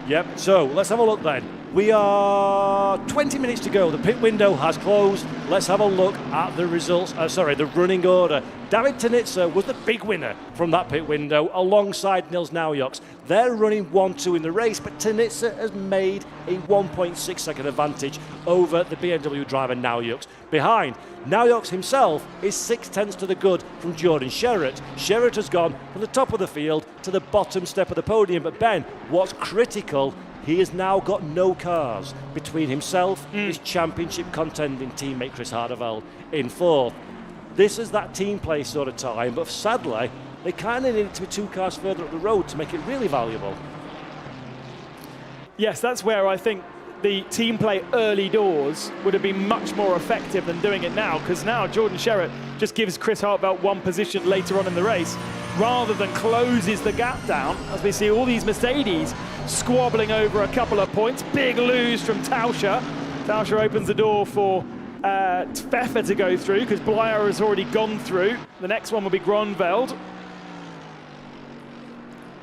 Yep, so let's have a look then. We are 20 minutes to go. The pit window has closed. Let's have a look at the results. The running order. David Tanitsa was the big winner from that pit window alongside Nils Naujoks. They're running 1-2 in the race, but Tanitsa has made a 1.6 second advantage over the BMW driver Naujoks. Behind, Naujoks himself is 0.6 to the good from Jordan Sherratt. Sherratt has gone from the top of the field to the bottom step of the podium, but Ben, what's critical, he has now got no cars between himself and his championship contending teammate Chris Hardeveld in 4th. This is that team play sort of time, but sadly, they kind of need to be 2 cars further up the road to make it really valuable. Yes, that's where I think the team play early doors would have been much more effective than doing it now, because now Jordan Sherratt just gives Chris Hartwell 1 position later on in the race, rather than closes the gap down, as we see all these Mercedes squabbling over a couple of points. Big lose from Tauscher. Tauscher opens the door for Pfeffer to go through, because Blyer has already gone through. The next one will be Groeneveld.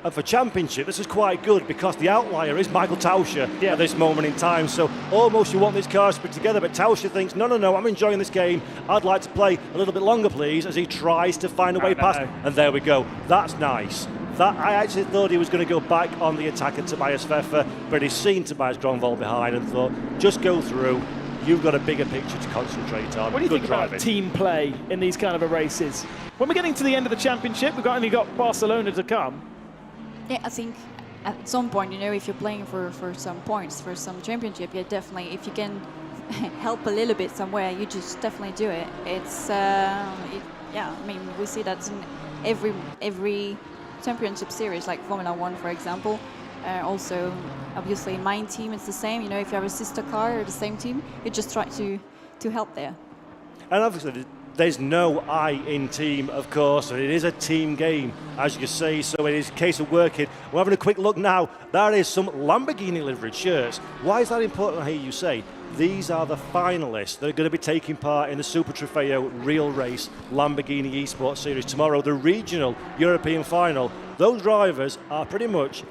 And for championship, this is quite good because the outlier is Michael Tauscher at this moment in time. So almost you want these cars to be together, but Tauscher thinks, no, I'm enjoying this game. I'd like to play a little bit longer, please, as he tries to find a way past. And there we go. That's nice. That I actually thought he was going to go back on the attacker Tobias Pfeffer, but he's seen Tobias Groeneveld behind and thought, just go through. You've got a bigger picture to concentrate on. What do you think about team play in these kind of races? When we're getting to the end of the championship, we've only got Barcelona to come. Yeah, I think at some point, if you're playing for some points, for some championship, yeah, definitely, if you can help a little bit somewhere, you just definitely do it. It's, yeah, I mean, we see that in every championship series, like Formula 1, for example. Also, obviously, in my team, it's the same. If you have a sister car or the same team, you just try to help there. And obviously, there's no I in team, of course, and it is a team game, as you say, so it is a case of working. We're having a quick look now. There is some Lamborghini liveried shirts. Why is that important, I hear you say? These are the finalists that are going to be taking part in the Super Trofeo Real Race Lamborghini Esports Series tomorrow, the regional European final. Those drivers are pretty much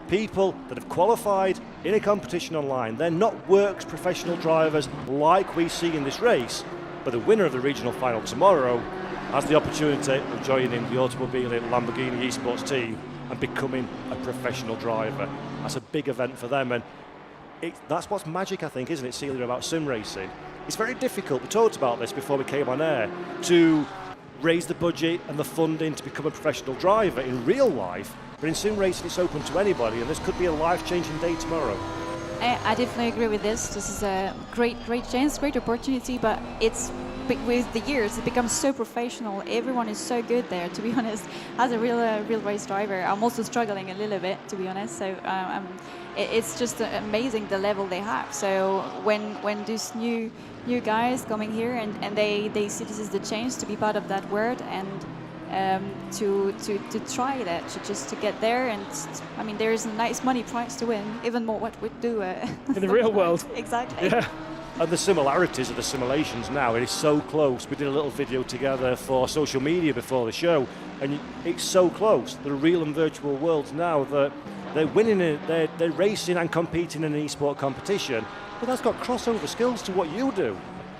people that have qualified in a competition online. They're not works professional drivers like we see in this race, but the winner of the regional final tomorrow has the opportunity of joining the Automobile Lamborghini Esports team and becoming a professional driver. That's a big event for them, and that's what's magic, I think, isn't it, Celia, about sim racing? It's very difficult, we talked about this before we came on air, to raise the budget and the funding to become a professional driver in real life, but in sim racing it's open to anybody, and this could be a life-changing day tomorrow. I definitely agree with this. This is a great chance, great opportunity, but it's with the years, it becomes so professional. Everyone is so good there, to be honest. As a real race driver, I'm also struggling a little bit, to be honest. So it's just amazing the level they have. So when these new guys coming here and they see this is the chance to be part of that world and to try that, just to get there, and I mean there is a nice money prize to win, even more what we do in the real world. Exactly. Yeah. And the similarities of the simulations now, it is so close. We did a little video together for social media before the show, and it's so close. The real and virtual worlds now that they're winning it, they're racing and competing in an esport competition, but that's got crossover skills to what you do.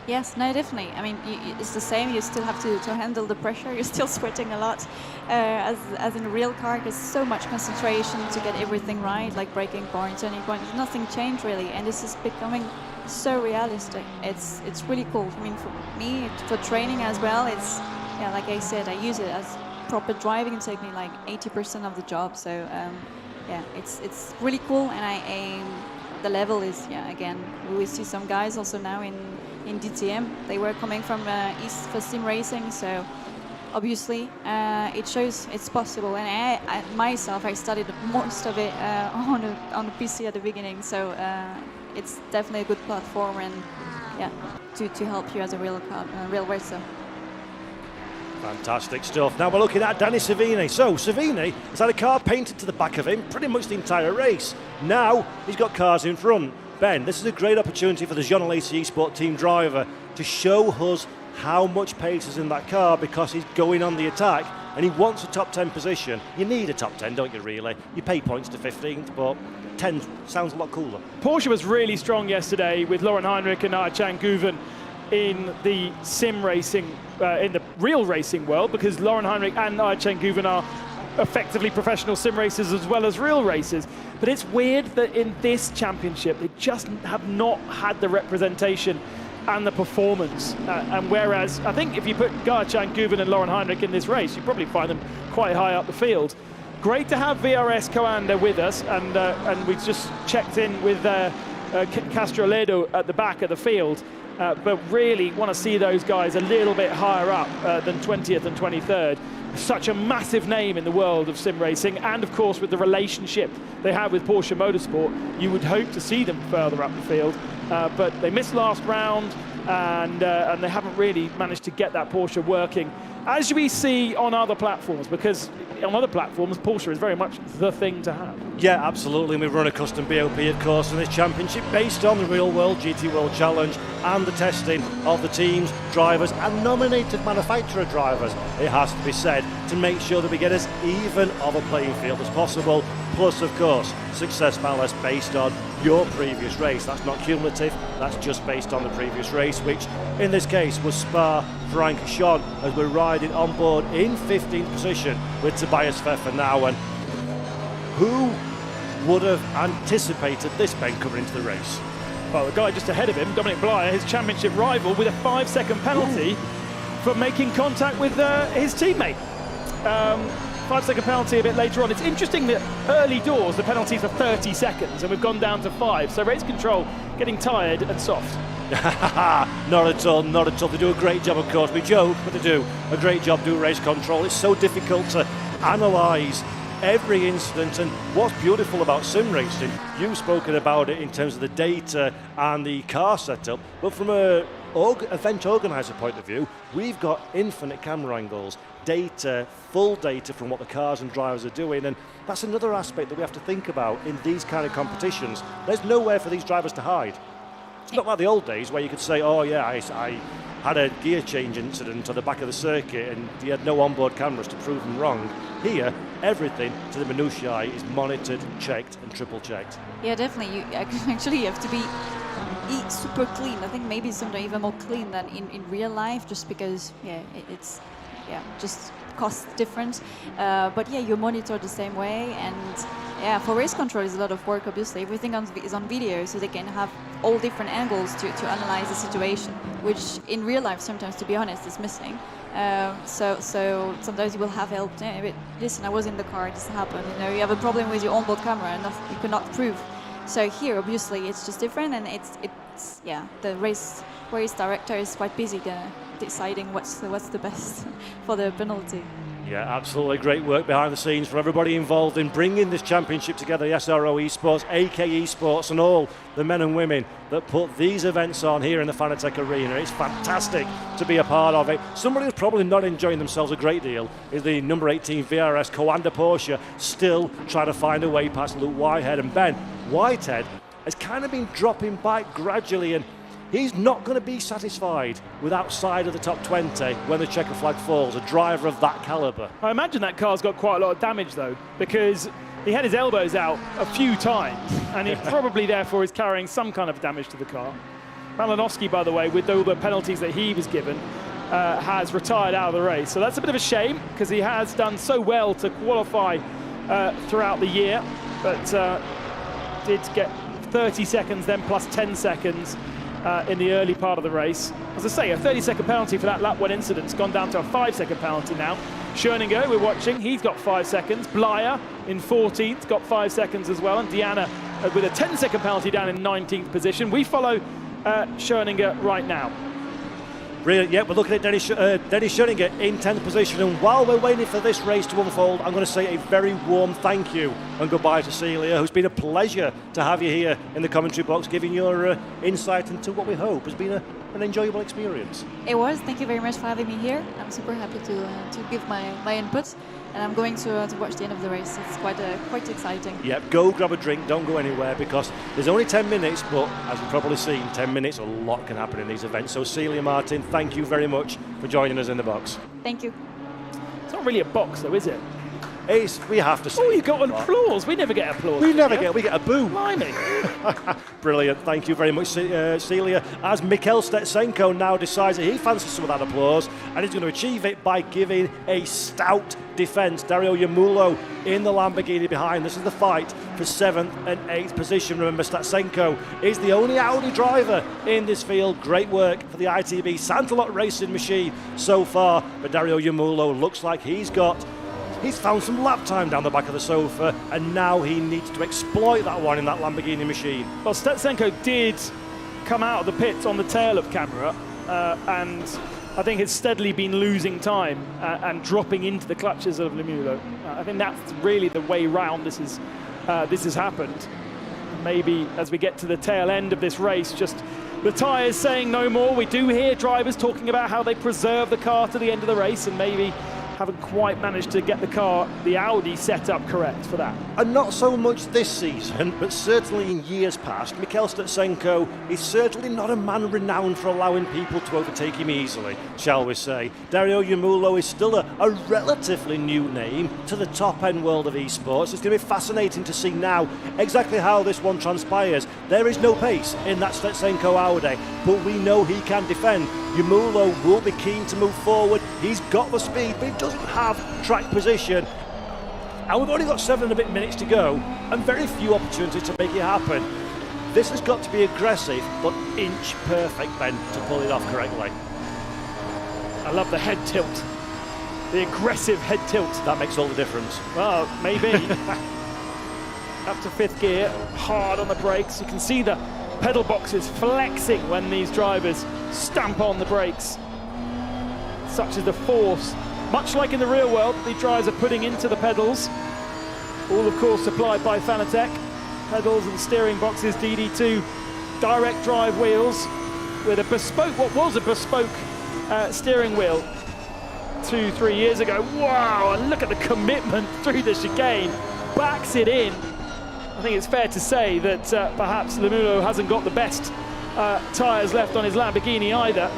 Yes, no, definitely. I mean, it's the same. You still have to handle the pressure. You're still sweating a lot. As in a real car, there's so much concentration to get everything right, like braking point, turning point. Nothing changed really, and this is becoming so realistic. It's really cool. I mean, for me, for training as well, it's, yeah, like I said, I use it as proper driving. It takes me like 80% of the job. So yeah, it's really cool, and the level is, yeah, again, we see some guys also now in DTM. They were coming from East for sim racing, so obviously it shows it's possible. And I myself, I studied most of it on the PC at the beginning, so it's definitely a good platform, and yeah, to help you as a real racer. Fantastic stuff. Now we're looking at Danny Savini. So Savini has had a car painted to the back of him pretty much the entire race. Now he's got cars in front. Ben, this is a great opportunity for the Jean Alesi Esport team driver to show us how much pace is in that car, because he's going on the attack and he wants a top 10 position. You need a top 10, don't you, really? You pay points to 15th, but 10 sounds a lot cooler. Porsche was really strong yesterday with Lauren Heinrich and Arjan Guven in the sim racing, in the real racing world, because Lauren Heinrich and Arjan Guven are effectively professional sim racers as well as real racers. But it's weird that in this championship they just have not had the representation and the performance. And whereas I think if you put Arjan Guven and Lauren Heinrich in this race, you probably find them quite high up the field. Great to have VRS Coanda with us, and we just checked in with Castro Ledo at the back of the field. But really want to see those guys a little bit higher up than 20th and 23rd. Such a massive name in the world of sim racing, and of course with the relationship they have with Porsche Motorsport, you would hope to see them further up the field. But they missed last round, and they haven't really managed to get that Porsche working, as we see on other platforms, because on other platforms Porsche is very much the thing to have. Yeah, absolutely. And we've run a custom BOP, of course, in this championship based on the Real World GT World Challenge and the testing of the teams, drivers and nominated manufacturer drivers, it has to be said, to make sure that we get as even of a playing field as possible. Plus, of course, success balance based on your previous race. That's not cumulative, that's just based on the previous race, which in this case was Spa-Francorchamps, as we're riding on board in 15th position with Tobias Pfeffer now. And who would have anticipated this, Ben, coming into the race? Well, the guy just ahead of him, Dominic Blyer, his championship rival, with a 5-second penalty for making contact with his teammate. 5-second penalty a bit later on. It's interesting that early doors the penalties are 30 seconds and we've gone down to 5. So race control getting tired and soft. Not at all, not at all. They do a great job, of course. We joke, but they do a great job doing race control. It's so difficult to analyse every incident, and what's beautiful about sim racing, you've spoken about it in terms of the data and the car setup, but from a event organiser point of view, we've got infinite camera angles, data, full data from what the cars and drivers are doing, and that's another aspect that we have to think about in these kind of competitions. There's nowhere for these drivers to hide. It's not like the old days where you could say, oh yeah, I had a gear change incident on the back of the circuit and you had no onboard cameras to prove them wrong. Here, everything to the minutiae is monitored, checked and triple checked. Yeah, definitely. You actually have to be super clean. I think maybe sometimes even more clean than in real life, just because it's just cost difference. But yeah, you monitor the same way, and yeah, for race control is a lot of work. Obviously, everything is on video, so they can have all different angles to analyze the situation, which in real life sometimes, to be honest, is missing. So sometimes you will have help. Listen, I was in the car, this happened. You have a problem with your onboard camera, and you cannot prove. So here, obviously, it's just different, and it's the race director is quite busy deciding what's the best for the penalty. Yeah, absolutely great work behind the scenes for everybody involved in bringing this championship together, the SRO Esports, AK Esports, and all the men and women that put these events on here in the Fanatec Arena. It's fantastic to be a part of it. Somebody who's probably not enjoying themselves a great deal is the number 18 VRS Coanda Porsche, still trying to find a way past Luke Whitehead. And Ben Whitehead has kind of been dropping back gradually, and he's not going to be satisfied with outside of the top 20 when the checker flag falls, a driver of that calibre. I imagine that car's got quite a lot of damage though, because he had his elbows out a few times, and he probably therefore is carrying some kind of damage to the car. Malinowski, by the way, with all the penalties that he was given, has retired out of the race. So that's a bit of a shame, because he has done so well to qualify throughout the year, but did get 30 seconds then plus 10 seconds in the early part of the race. As I say, a 30-second penalty for that lap 1 incident's gone down to a 5-second penalty now. Schoeninger, we're watching, he's got 5 seconds. Blyer in 14th, got 5 seconds as well. And Diana with a 10-second penalty down in 19th position. We follow Schoeninger right now. Brilliant. Yeah, we're looking at Dennis Schoeninger in 10th position, and while we're waiting for this race to unfold, I'm going to say a very warm thank you and goodbye to Celia, who's been a pleasure to have you here in the commentary box, giving your insight into what we hope has been an enjoyable experience. It was. Thank you very much for having me here. I'm super happy to give my input, and I'm going to watch the end of the race. It's quite exciting. Yep, go grab a drink, don't go anywhere, because there's only 10 minutes, but as you've probably seen, 10 minutes, a lot can happen in these events. So Celia Martin, thank you very much for joining us in the box. Thank you. It's not really a box though, is it? We have to say. Oh, you got an applause. We never get applause. We get a boo. Blimey. Brilliant. Thank you very much, Celia. As Mikhail Stetsenko now decides that he fancies some of that applause, and he's going to achieve it by giving a stout defence. Dario Yamulo in the Lamborghini behind. This is the fight for 7th and 8th position. Remember, Stetsenko is the only Audi driver in this field. Great work for the ITB Santalot racing machine so far. But Dario Yamulo looks like he's found some lap time down the back of the sofa, and now he needs to exploit that one in that Lamborghini machine. Well, Stetsenko did come out of the pits on the tail of camera, and I think has steadily been losing time and dropping into the clutches of Lemulo. I think that's really the way round this has happened. Maybe as we get to the tail end of this race, just the tyres saying no more. We do hear drivers talking about how they preserve the car to the end of the race, and maybe haven't quite managed to get the Audi set up correct for that. And not so much this season, but certainly in years past, Mikhail Stetsenko is certainly not a man renowned for allowing people to overtake him easily, shall we say. Dario Yamulo is still a relatively new name to the top-end world of esports. It's going to be fascinating to see now exactly how this one transpires. There is no pace in that Stetsenko Audi, but we know he can defend. Yamulo will be keen to move forward. He's got the speed, but he doesn't have track position. And we've only got 7 and a bit minutes to go, and very few opportunities to make it happen. This has got to be aggressive, but inch perfect, Ben, to pull it off correctly. I love the head tilt, the aggressive head tilt. That makes all the difference. Well, maybe. Up to 5th gear, hard on the brakes. You can see the pedal boxes flexing when these drivers stamp on the brakes. Such is the force, much like in the real world, the drivers are putting into the pedals. All, of course, supplied by Fanatec. Pedals and steering boxes, DD2 direct drive wheels with what was a bespoke steering wheel 2-3 years ago. Wow, and look at the commitment through the chicane. Backs it in. I think it's fair to say that perhaps Lemulo hasn't got the best tyres left on his Lamborghini either.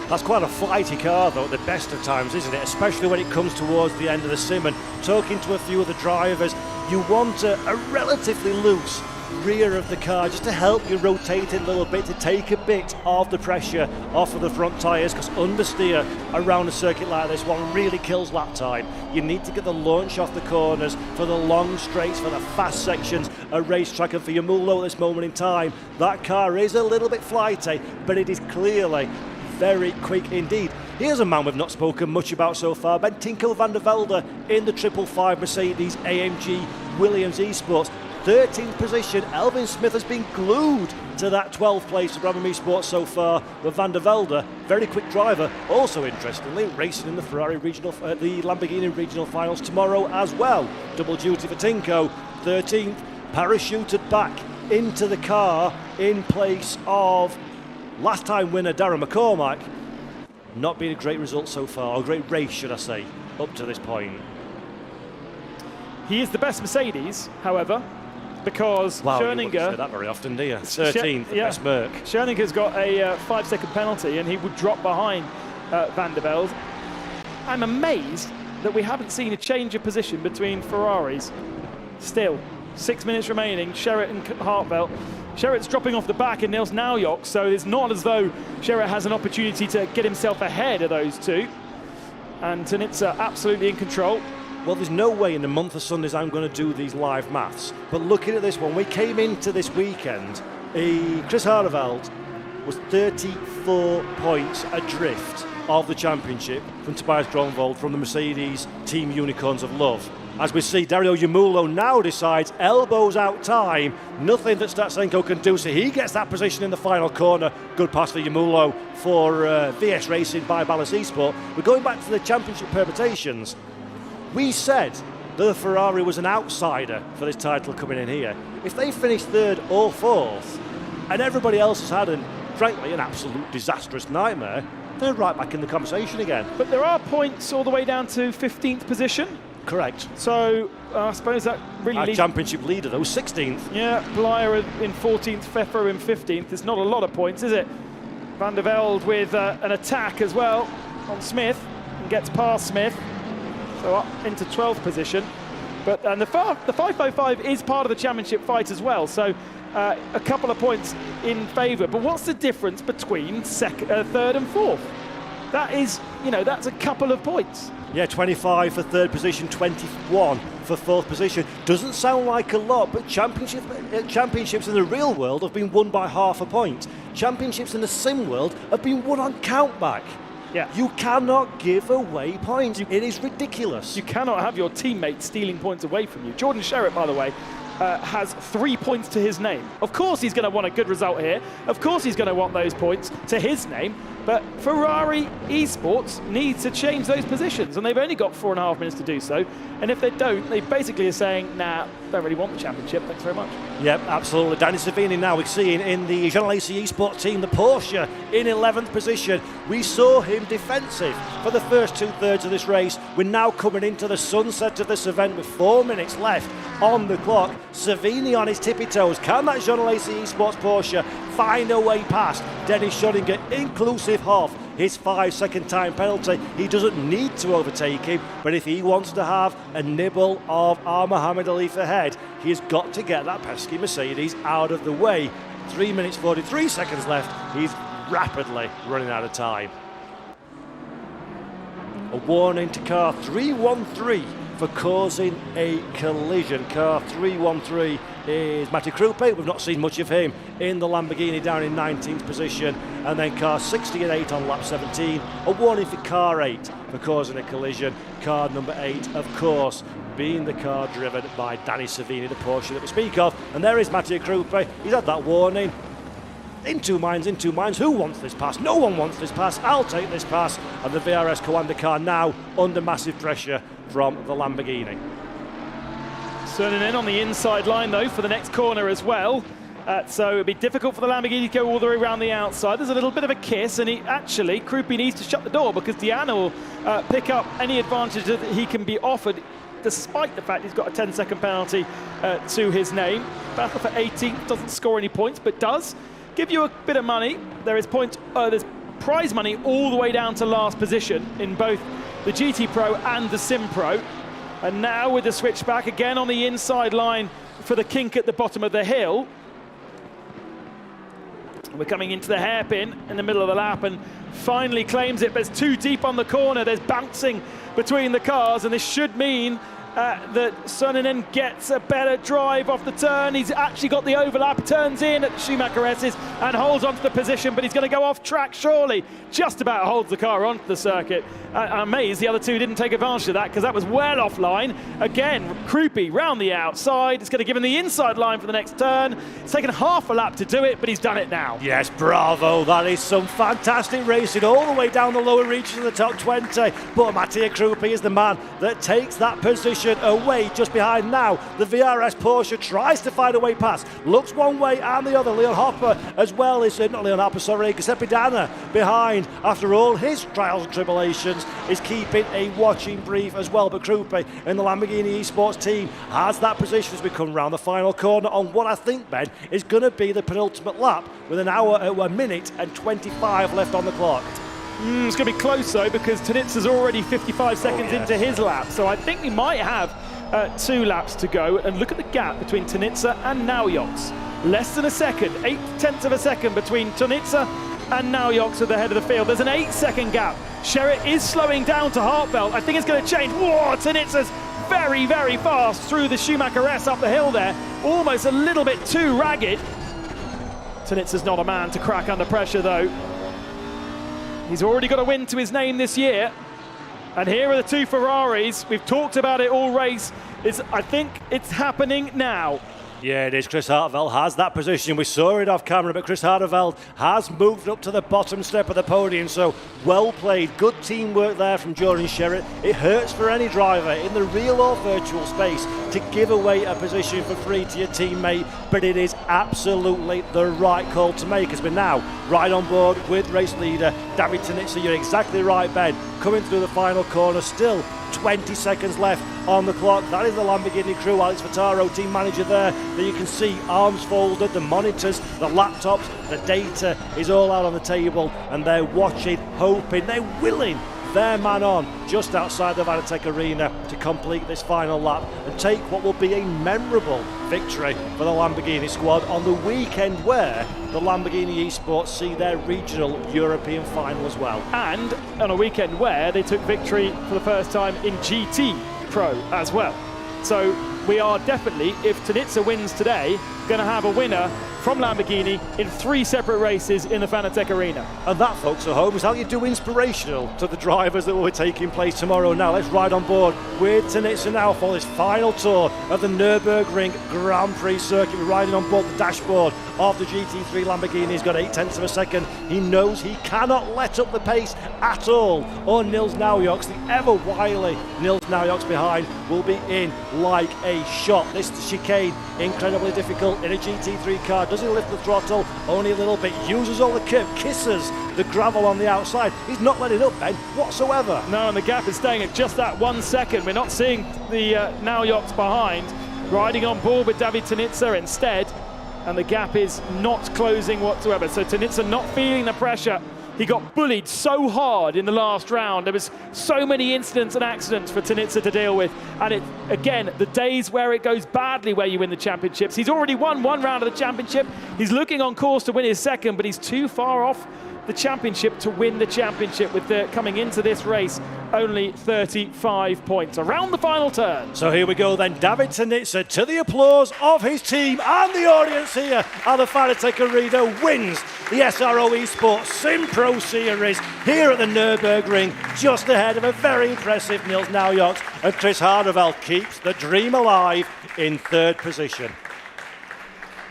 That's quite a flighty car, though, at the best of times, isn't it? Especially when it comes towards the end of the sim. And talking to a few of the drivers, you want a relatively loose rear of the car just to help you rotate it a little bit, to take a bit of the pressure off of the front tyres, because understeer around a circuit like this one really kills lap time. You need to get the launch off the corners for the long straights, for the fast sections, a racetrack. And for Yamulo at this moment in time, that car is a little bit flighty, but it is clearly very quick indeed. Here's a man we've not spoken much about so far, Ben Tinko van der Velde in the 555 Mercedes-AMG Williams Esports. 13th position. Elvin Smith has been glued to that 12th place of RAFA Esports so far, with Van der Velde, very quick driver, also interestingly racing in the the Lamborghini regional finals tomorrow as well. Double duty for Tinko. 13th, parachuted back into the car in place of last time winner Darren McCormack. Not been a great result so far, or a great race should I say, up to this point. He is the best Mercedes, however, because Wow, you Schoeninger... wouldn't say that very often, do you? 13th, the best Merc. Schoeninger's got a 5-second penalty and he would drop behind Van der Velde. I'm amazed that we haven't seen a change of position between Ferraris. Still, 6 minutes remaining, Sherritt and Hartwell. Sherritt's dropping off the back in Nils Naujok, so it's not as though Sherritt has an opportunity to get himself ahead of those two. And Tanitsa absolutely in control. Well, there's no way in the month of Sundays I'm going to do these live maths. But looking at this one, we came into this weekend, Chris Harteveld was 34 points adrift of the championship from Tobias Gronvold from the Mercedes Team Unicorns of Love. As we see, Dario Yamulo now decides elbows out time, nothing that Statsenko can do, so he gets that position in the final corner. Good pass for Yamulo for VS Racing by Ballas Esport. We're going back to the championship permutations. We said that the Ferrari was an outsider for this title coming in here. If they finish third or fourth, and everybody else has had, frankly, an absolute disastrous nightmare, they're right back in the conversation again. But there are points all the way down to 15th position. Correct. So I suppose that really Our championship leader, though, 16th. Yeah, Blyer in 14th, Pfeffer in 15th. It's not a lot of points, is it? Van der Velde with an attack as well on Smith and gets past Smith. So up into 12th position. But and the 555 is part of the championship fight as well. So a couple of points in favour. But what's the difference between third and fourth? That is, that's a couple of points. Yeah, 25 for third position, 21 for fourth position. Doesn't sound like a lot, but championships in the real world have been won by half a point. Championships in the sim world have been won on countback. Yeah. You cannot give away points. It is ridiculous. You cannot have your teammates stealing points away from you. Jordan Sherritt, by the way, has 3 points to his name. Of course he's going to want a good result here. Of course he's going to want those points to his name. But Ferrari Esports needs to change those positions, and they've only got 4.5 minutes to do so. And if they don't, they basically are saying, nah, don't really want the championship, thanks very much. Yep, absolutely. Danny Savini now we're seeing in the Jean Alesi Esports team, the Porsche, in 11th position. We saw him defensive for the first 2/3 of this race. We're now coming into the sunset of this event with 4 minutes left on the clock. Savini on his tippy toes. Can that Jean Alesi Esports Porsche find a way past Dennis Schoeninger, inclusive of his 5-second time penalty? He doesn't need to overtake him, but if he wants to have a nibble of our Muhammad Ali for head, he's got to get that pesky Mercedes out of the way. 3 minutes 43 seconds left. He's rapidly running out of time. A warning to car 313 for causing a collision. Car 313 is Matti Krupe. We've not seen much of him in the Lamborghini, down in 19th position. And then car 68 on lap 17. A warning for car 8 for causing a collision. Car number 8, of course, being the car driven by Danny Savini, the Porsche that we speak of. And there is Matti Krupe. He's had that warning. In two minds. Who wants this pass? No one wants this pass. I'll take this pass. And the VRS Coanda car now under massive pressure from the Lamborghini. Turning in on the inside line, though, for the next corner as well. So it'll be difficult for the Lamborghini to go all the way around the outside. There's a little bit of a kiss, and Krupe needs to shut the door because Diana will pick up any advantage that he can be offered, despite the fact he's got a 10-second penalty to his name. Battle for 18th, doesn't score any points, but does give you a bit of money. There's prize money all the way down to last position in both the GT Pro and the Sim Pro. And now with the switch back again on the inside line for the kink at the bottom of the hill. We're coming into the hairpin in the middle of the lap and finally claims it, but it's too deep on the corner. There's bouncing between the cars, and this should mean that Suninen gets a better drive off the turn. He's actually got the overlap, turns in at the Schumacher S's and holds onto the position, but he's going to go off track surely. Just about holds the car onto the circuit. I'm amazed the other two didn't take advantage of that, because that was well offline. Again, Krupi round the outside. It's going to give him the inside line for the next turn. It's taken half a lap to do it, but he's done it now. Yes, bravo. That is some fantastic racing all the way down the lower reaches of the top 20. But Mattia Krupi is the man that takes that position away just behind now. The VRS Porsche tries to find a way past. Looks one way and the other. Leon Hopper as well is, not Leon Hopper, sorry, Giuseppe Dana behind. After all his trials and tribulations, is keeping a watching brief as well. But Krupi in the Lamborghini Esports team has that position as we come round the final corner on what I think, Ben, is going to be the penultimate lap with a minute and 25 left on the clock. It's going to be close though, because Tanitsa's already 55 seconds into his lap, so I think we might have 2 laps to go. And look at the gap between Tanitsa and Naujoks. Less than a second, 0.8 of a second between Tanitsa and Naujoks at the head of the field. There's an 8-second gap. Sherritt is slowing down to Hartwell. I think it's going to change. Whoa, Tanitsa's very, very fast through the Schumacher S up the hill there. Almost a little bit too ragged. Tanitsa's not a man to crack under pressure though. He's already got a win to his name this year. And here are the 2 Ferraris. We've talked about it all race. I think it's happening now. Yeah, it is. Chris Hartwell has that position. We saw it off camera, but Chris Hartwell has moved up to the bottom step of the podium. So well played. Good teamwork there from Jordan Sherritt. It hurts for any driver in the real or virtual space to give away a position for free to your teammate, but it is absolutely the right call to make, as we're now right on board with race leader David Tanitsa. You're exactly right, Ben. Coming through the final corner, still 20 seconds left on the clock. That is the Lamborghini crew. Alex Vitaro, team manager there. There you can see arms folded, the monitors, the laptops, the data is all out on the table, and they're watching, hoping, they're willing their man on just outside the Fanatec Arena to complete this final lap and take what will be a memorable victory for the Lamborghini squad on the weekend where the Lamborghini Esports see their regional European final as well. And on a weekend where they took victory for the first time in GT Pro as well. So we are definitely, if Tanitsa wins today, going to have a winner from Lamborghini in 3 separate races in the Fanatec Arena. And that, folks at home, is how you do inspirational to the drivers that will be taking place tomorrow. Now let's ride on board with Tanitsa now for this final tour of the Nürburgring Grand Prix circuit. We're riding on board the dashboard of the GT3 Lamborghini. He's got 0.8 of a second. He knows he cannot let up the pace at all, or Nils Naujoks, the ever wily Nils Naujoks behind, will be in like a shot. This chicane, incredibly difficult in a GT3 car. Does he lift the throttle? Only a little bit. Uses all the curve, kisses the gravel on the outside. He's not letting up, Ben, whatsoever. No, and the gap is staying at just that 1 second. We're not seeing the Naujoks behind. Riding on board with David Tanitsa instead, and the gap is not closing whatsoever. So Tanitsa not feeling the pressure. He got bullied so hard in the last round. There was so many incidents and accidents for Tanitsa to deal with. And it, again, the days where it goes badly where you win the championships. He's already won 1 round of the championship. He's looking on course to win his second, but he's too far off the championship to win the championship, with coming into this race only 35 points around the final turn. So here we go then, David Tanitsa, to the applause of his team and the audience here at the Fanatec Arena, wins the SRO Esports Sim Pro Series here at the Nürburgring, just ahead of a very impressive Nils Naujoks, and Chris Hartwell keeps the dream alive in 3rd position.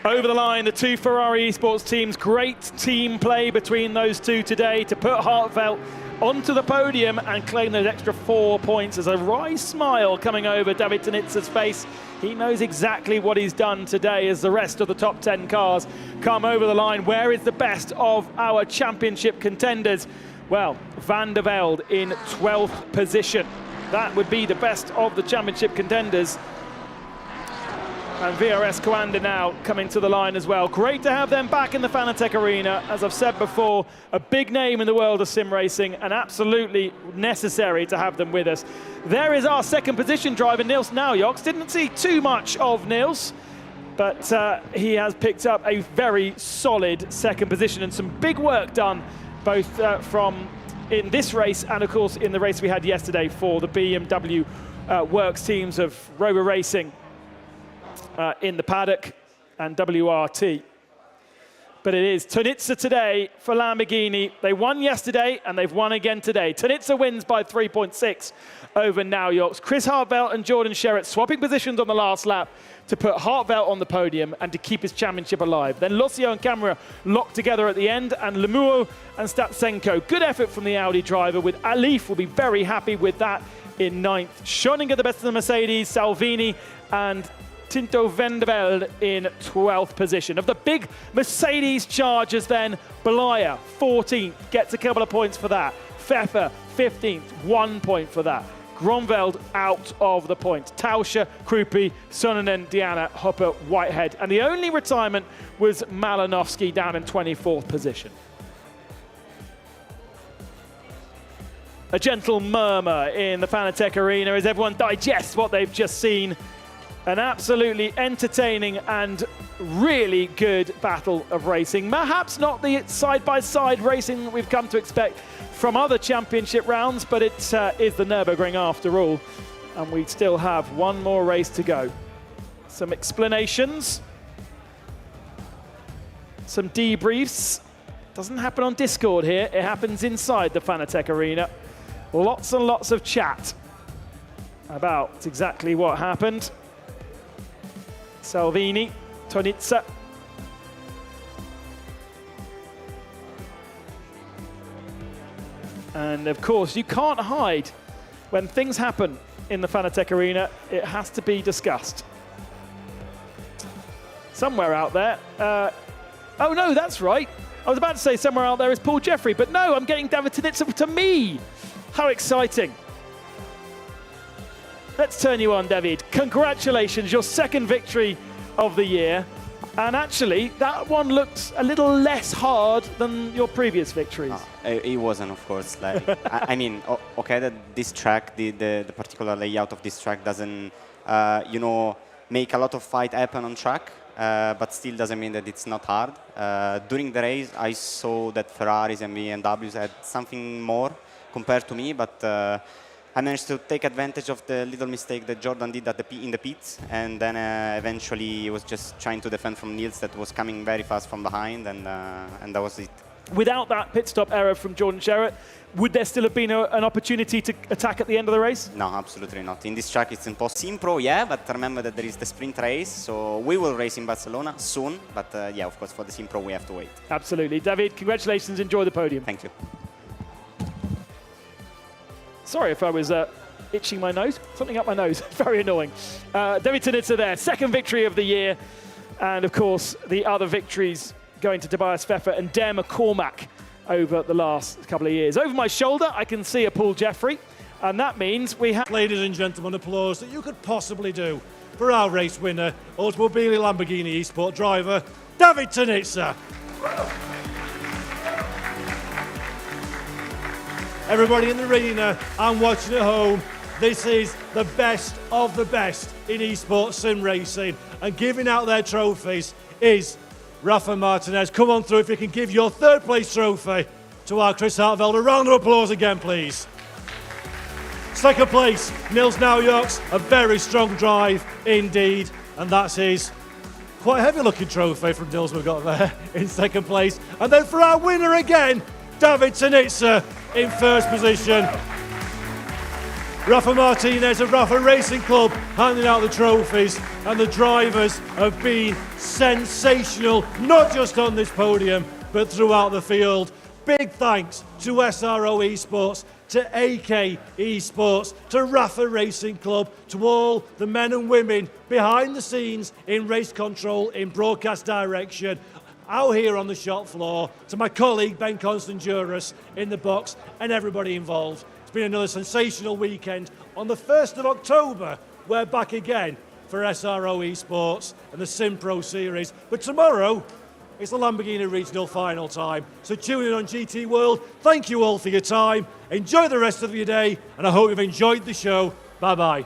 Over the line, the 2 Ferrari Esports teams. Great team play between those 2 today to put Hartwell onto the podium and claim those extra 4 points. There's a wry smile coming over David Tanitsa's face. He knows exactly what he's done today as the rest of the top 10 cars come over the line. Where is the best of our championship contenders? Well, Van der Velde in 12th position. That would be the best of the championship contenders. And VRS Coanda now coming to the line as well. Great to have them back in the Fanatec Arena. As I've said before, a big name in the world of sim racing, and absolutely necessary to have them with us. There is our 2nd position driver, Nils Naujoks. Didn't see too much of Nils, but he has picked up a very solid 2nd position and some big work done, both from in this race and, of course, in the race we had yesterday for the BMW works teams of RAFA Racing in the paddock and WRT. But it is Tunitsa today for Lamborghini. They won yesterday and they've won again today. Tunitsa wins by 3.6 over Naujoks. Chris Hartveld and Jordan Sherritt swapping positions on the last lap to put Hartveld on the podium and to keep his championship alive. Then Lucio and Camera locked together at the end, and Lemuo and Statsenko. Good effort from the Audi driver, with Alif will be very happy with that in 9th. Schoninger the best of the Mercedes, Salvini and Tinto Vendeveld in 12th position. Of the big Mercedes chargers then, Belaya, 14th, gets a couple of points for that. Pfeffer, 15th, 1 point for that. Gronveld out of the points. Tauscher, Krupi, Sonnen, Diana, Hopper, Whitehead. And the only retirement was Malinowski down in 24th position. A gentle murmur in the Fanatec Arena as everyone digests what they've just seen. An absolutely entertaining and really good battle of racing. Perhaps not the side-by-side racing that we've come to expect from other championship rounds, but it is the Nürburgring after all. And we still have one more race to go. Some explanations, some debriefs. Doesn't happen on Discord here, it happens inside the Fanatec Arena. Lots and lots of chat about exactly what happened. Salvini, Tunitsa. And of course, you can't hide when things happen in the Fanatec Arena. It has to be discussed. Somewhere out there. Oh no, that's right. I was about to say somewhere out there is Paul Jeffrey, but no, I'm getting David Tunitsa to me. How exciting. Let's turn you on, David. Congratulations, your second victory of the year. And actually, that one looked a little less hard than your previous victories. It wasn't, of course. Like, I mean, okay, that this track, the particular layout of this track doesn't, you know, make a lot of fight happen on track, but still doesn't mean that it's not hard. During the race, I saw that Ferraris and BMWs had something more compared to me, but I managed to take advantage of the little mistake that Jordan did at in the pits, and then eventually he was just trying to defend from Niels that was coming very fast from behind, and that was it. Without that pit stop error from Jordan Sherritt, would there still have been an opportunity to attack at the end of the race? No, absolutely not. In this track, it's impossible. Simpro, yeah, but remember that there is the sprint race, so we will race in Barcelona soon, but yeah, of course, for the Simpro, we have to wait. Absolutely. David, congratulations. Enjoy the podium. Thank you. Sorry if I was itching my nose. Something up my nose. Very annoying. David Tunitsa there, second victory of the year. And of course, the other victories going to Tobias Pfeffer and Dare McCormack over the last couple of years. Over my shoulder, I can see a Paul Jeffrey. And that means we have... Ladies and gentlemen, applause that you could possibly do for our race winner, Automobili Lamborghini Esport driver, David Tunitsa. Everybody in the arena and watching at home, this is the best of the best in esports sim racing, and giving out their trophies is Rafa Martinez. Come on through if you can give your third place trophy to our Chris Hartveld. A round of applause again, please. Second place, Nils Naujoks, a very strong drive indeed, and that's his quite heavy looking trophy from Nils we've got there in second place. And then for our winner again, David Tunitsa in first position. Rafa Martinez of RAFA Racing Club handing out the trophies, and the drivers have been sensational, not just on this podium, but throughout the field. Big thanks to SRO Esports, to AK Esports, to RAFA Racing Club, to all the men and women behind the scenes in race control, in broadcast direction, out here on the shop floor, to my colleague Ben Constanduras in the box, and everybody involved. It's been another sensational weekend. On the 1st of October, we're back again for SRO Esports and the SimPro Series. But tomorrow, it's the Lamborghini Regional Final time. So tune in on GT World. Thank you all for your time. Enjoy the rest of your day, and I hope you've enjoyed the show. Bye-bye.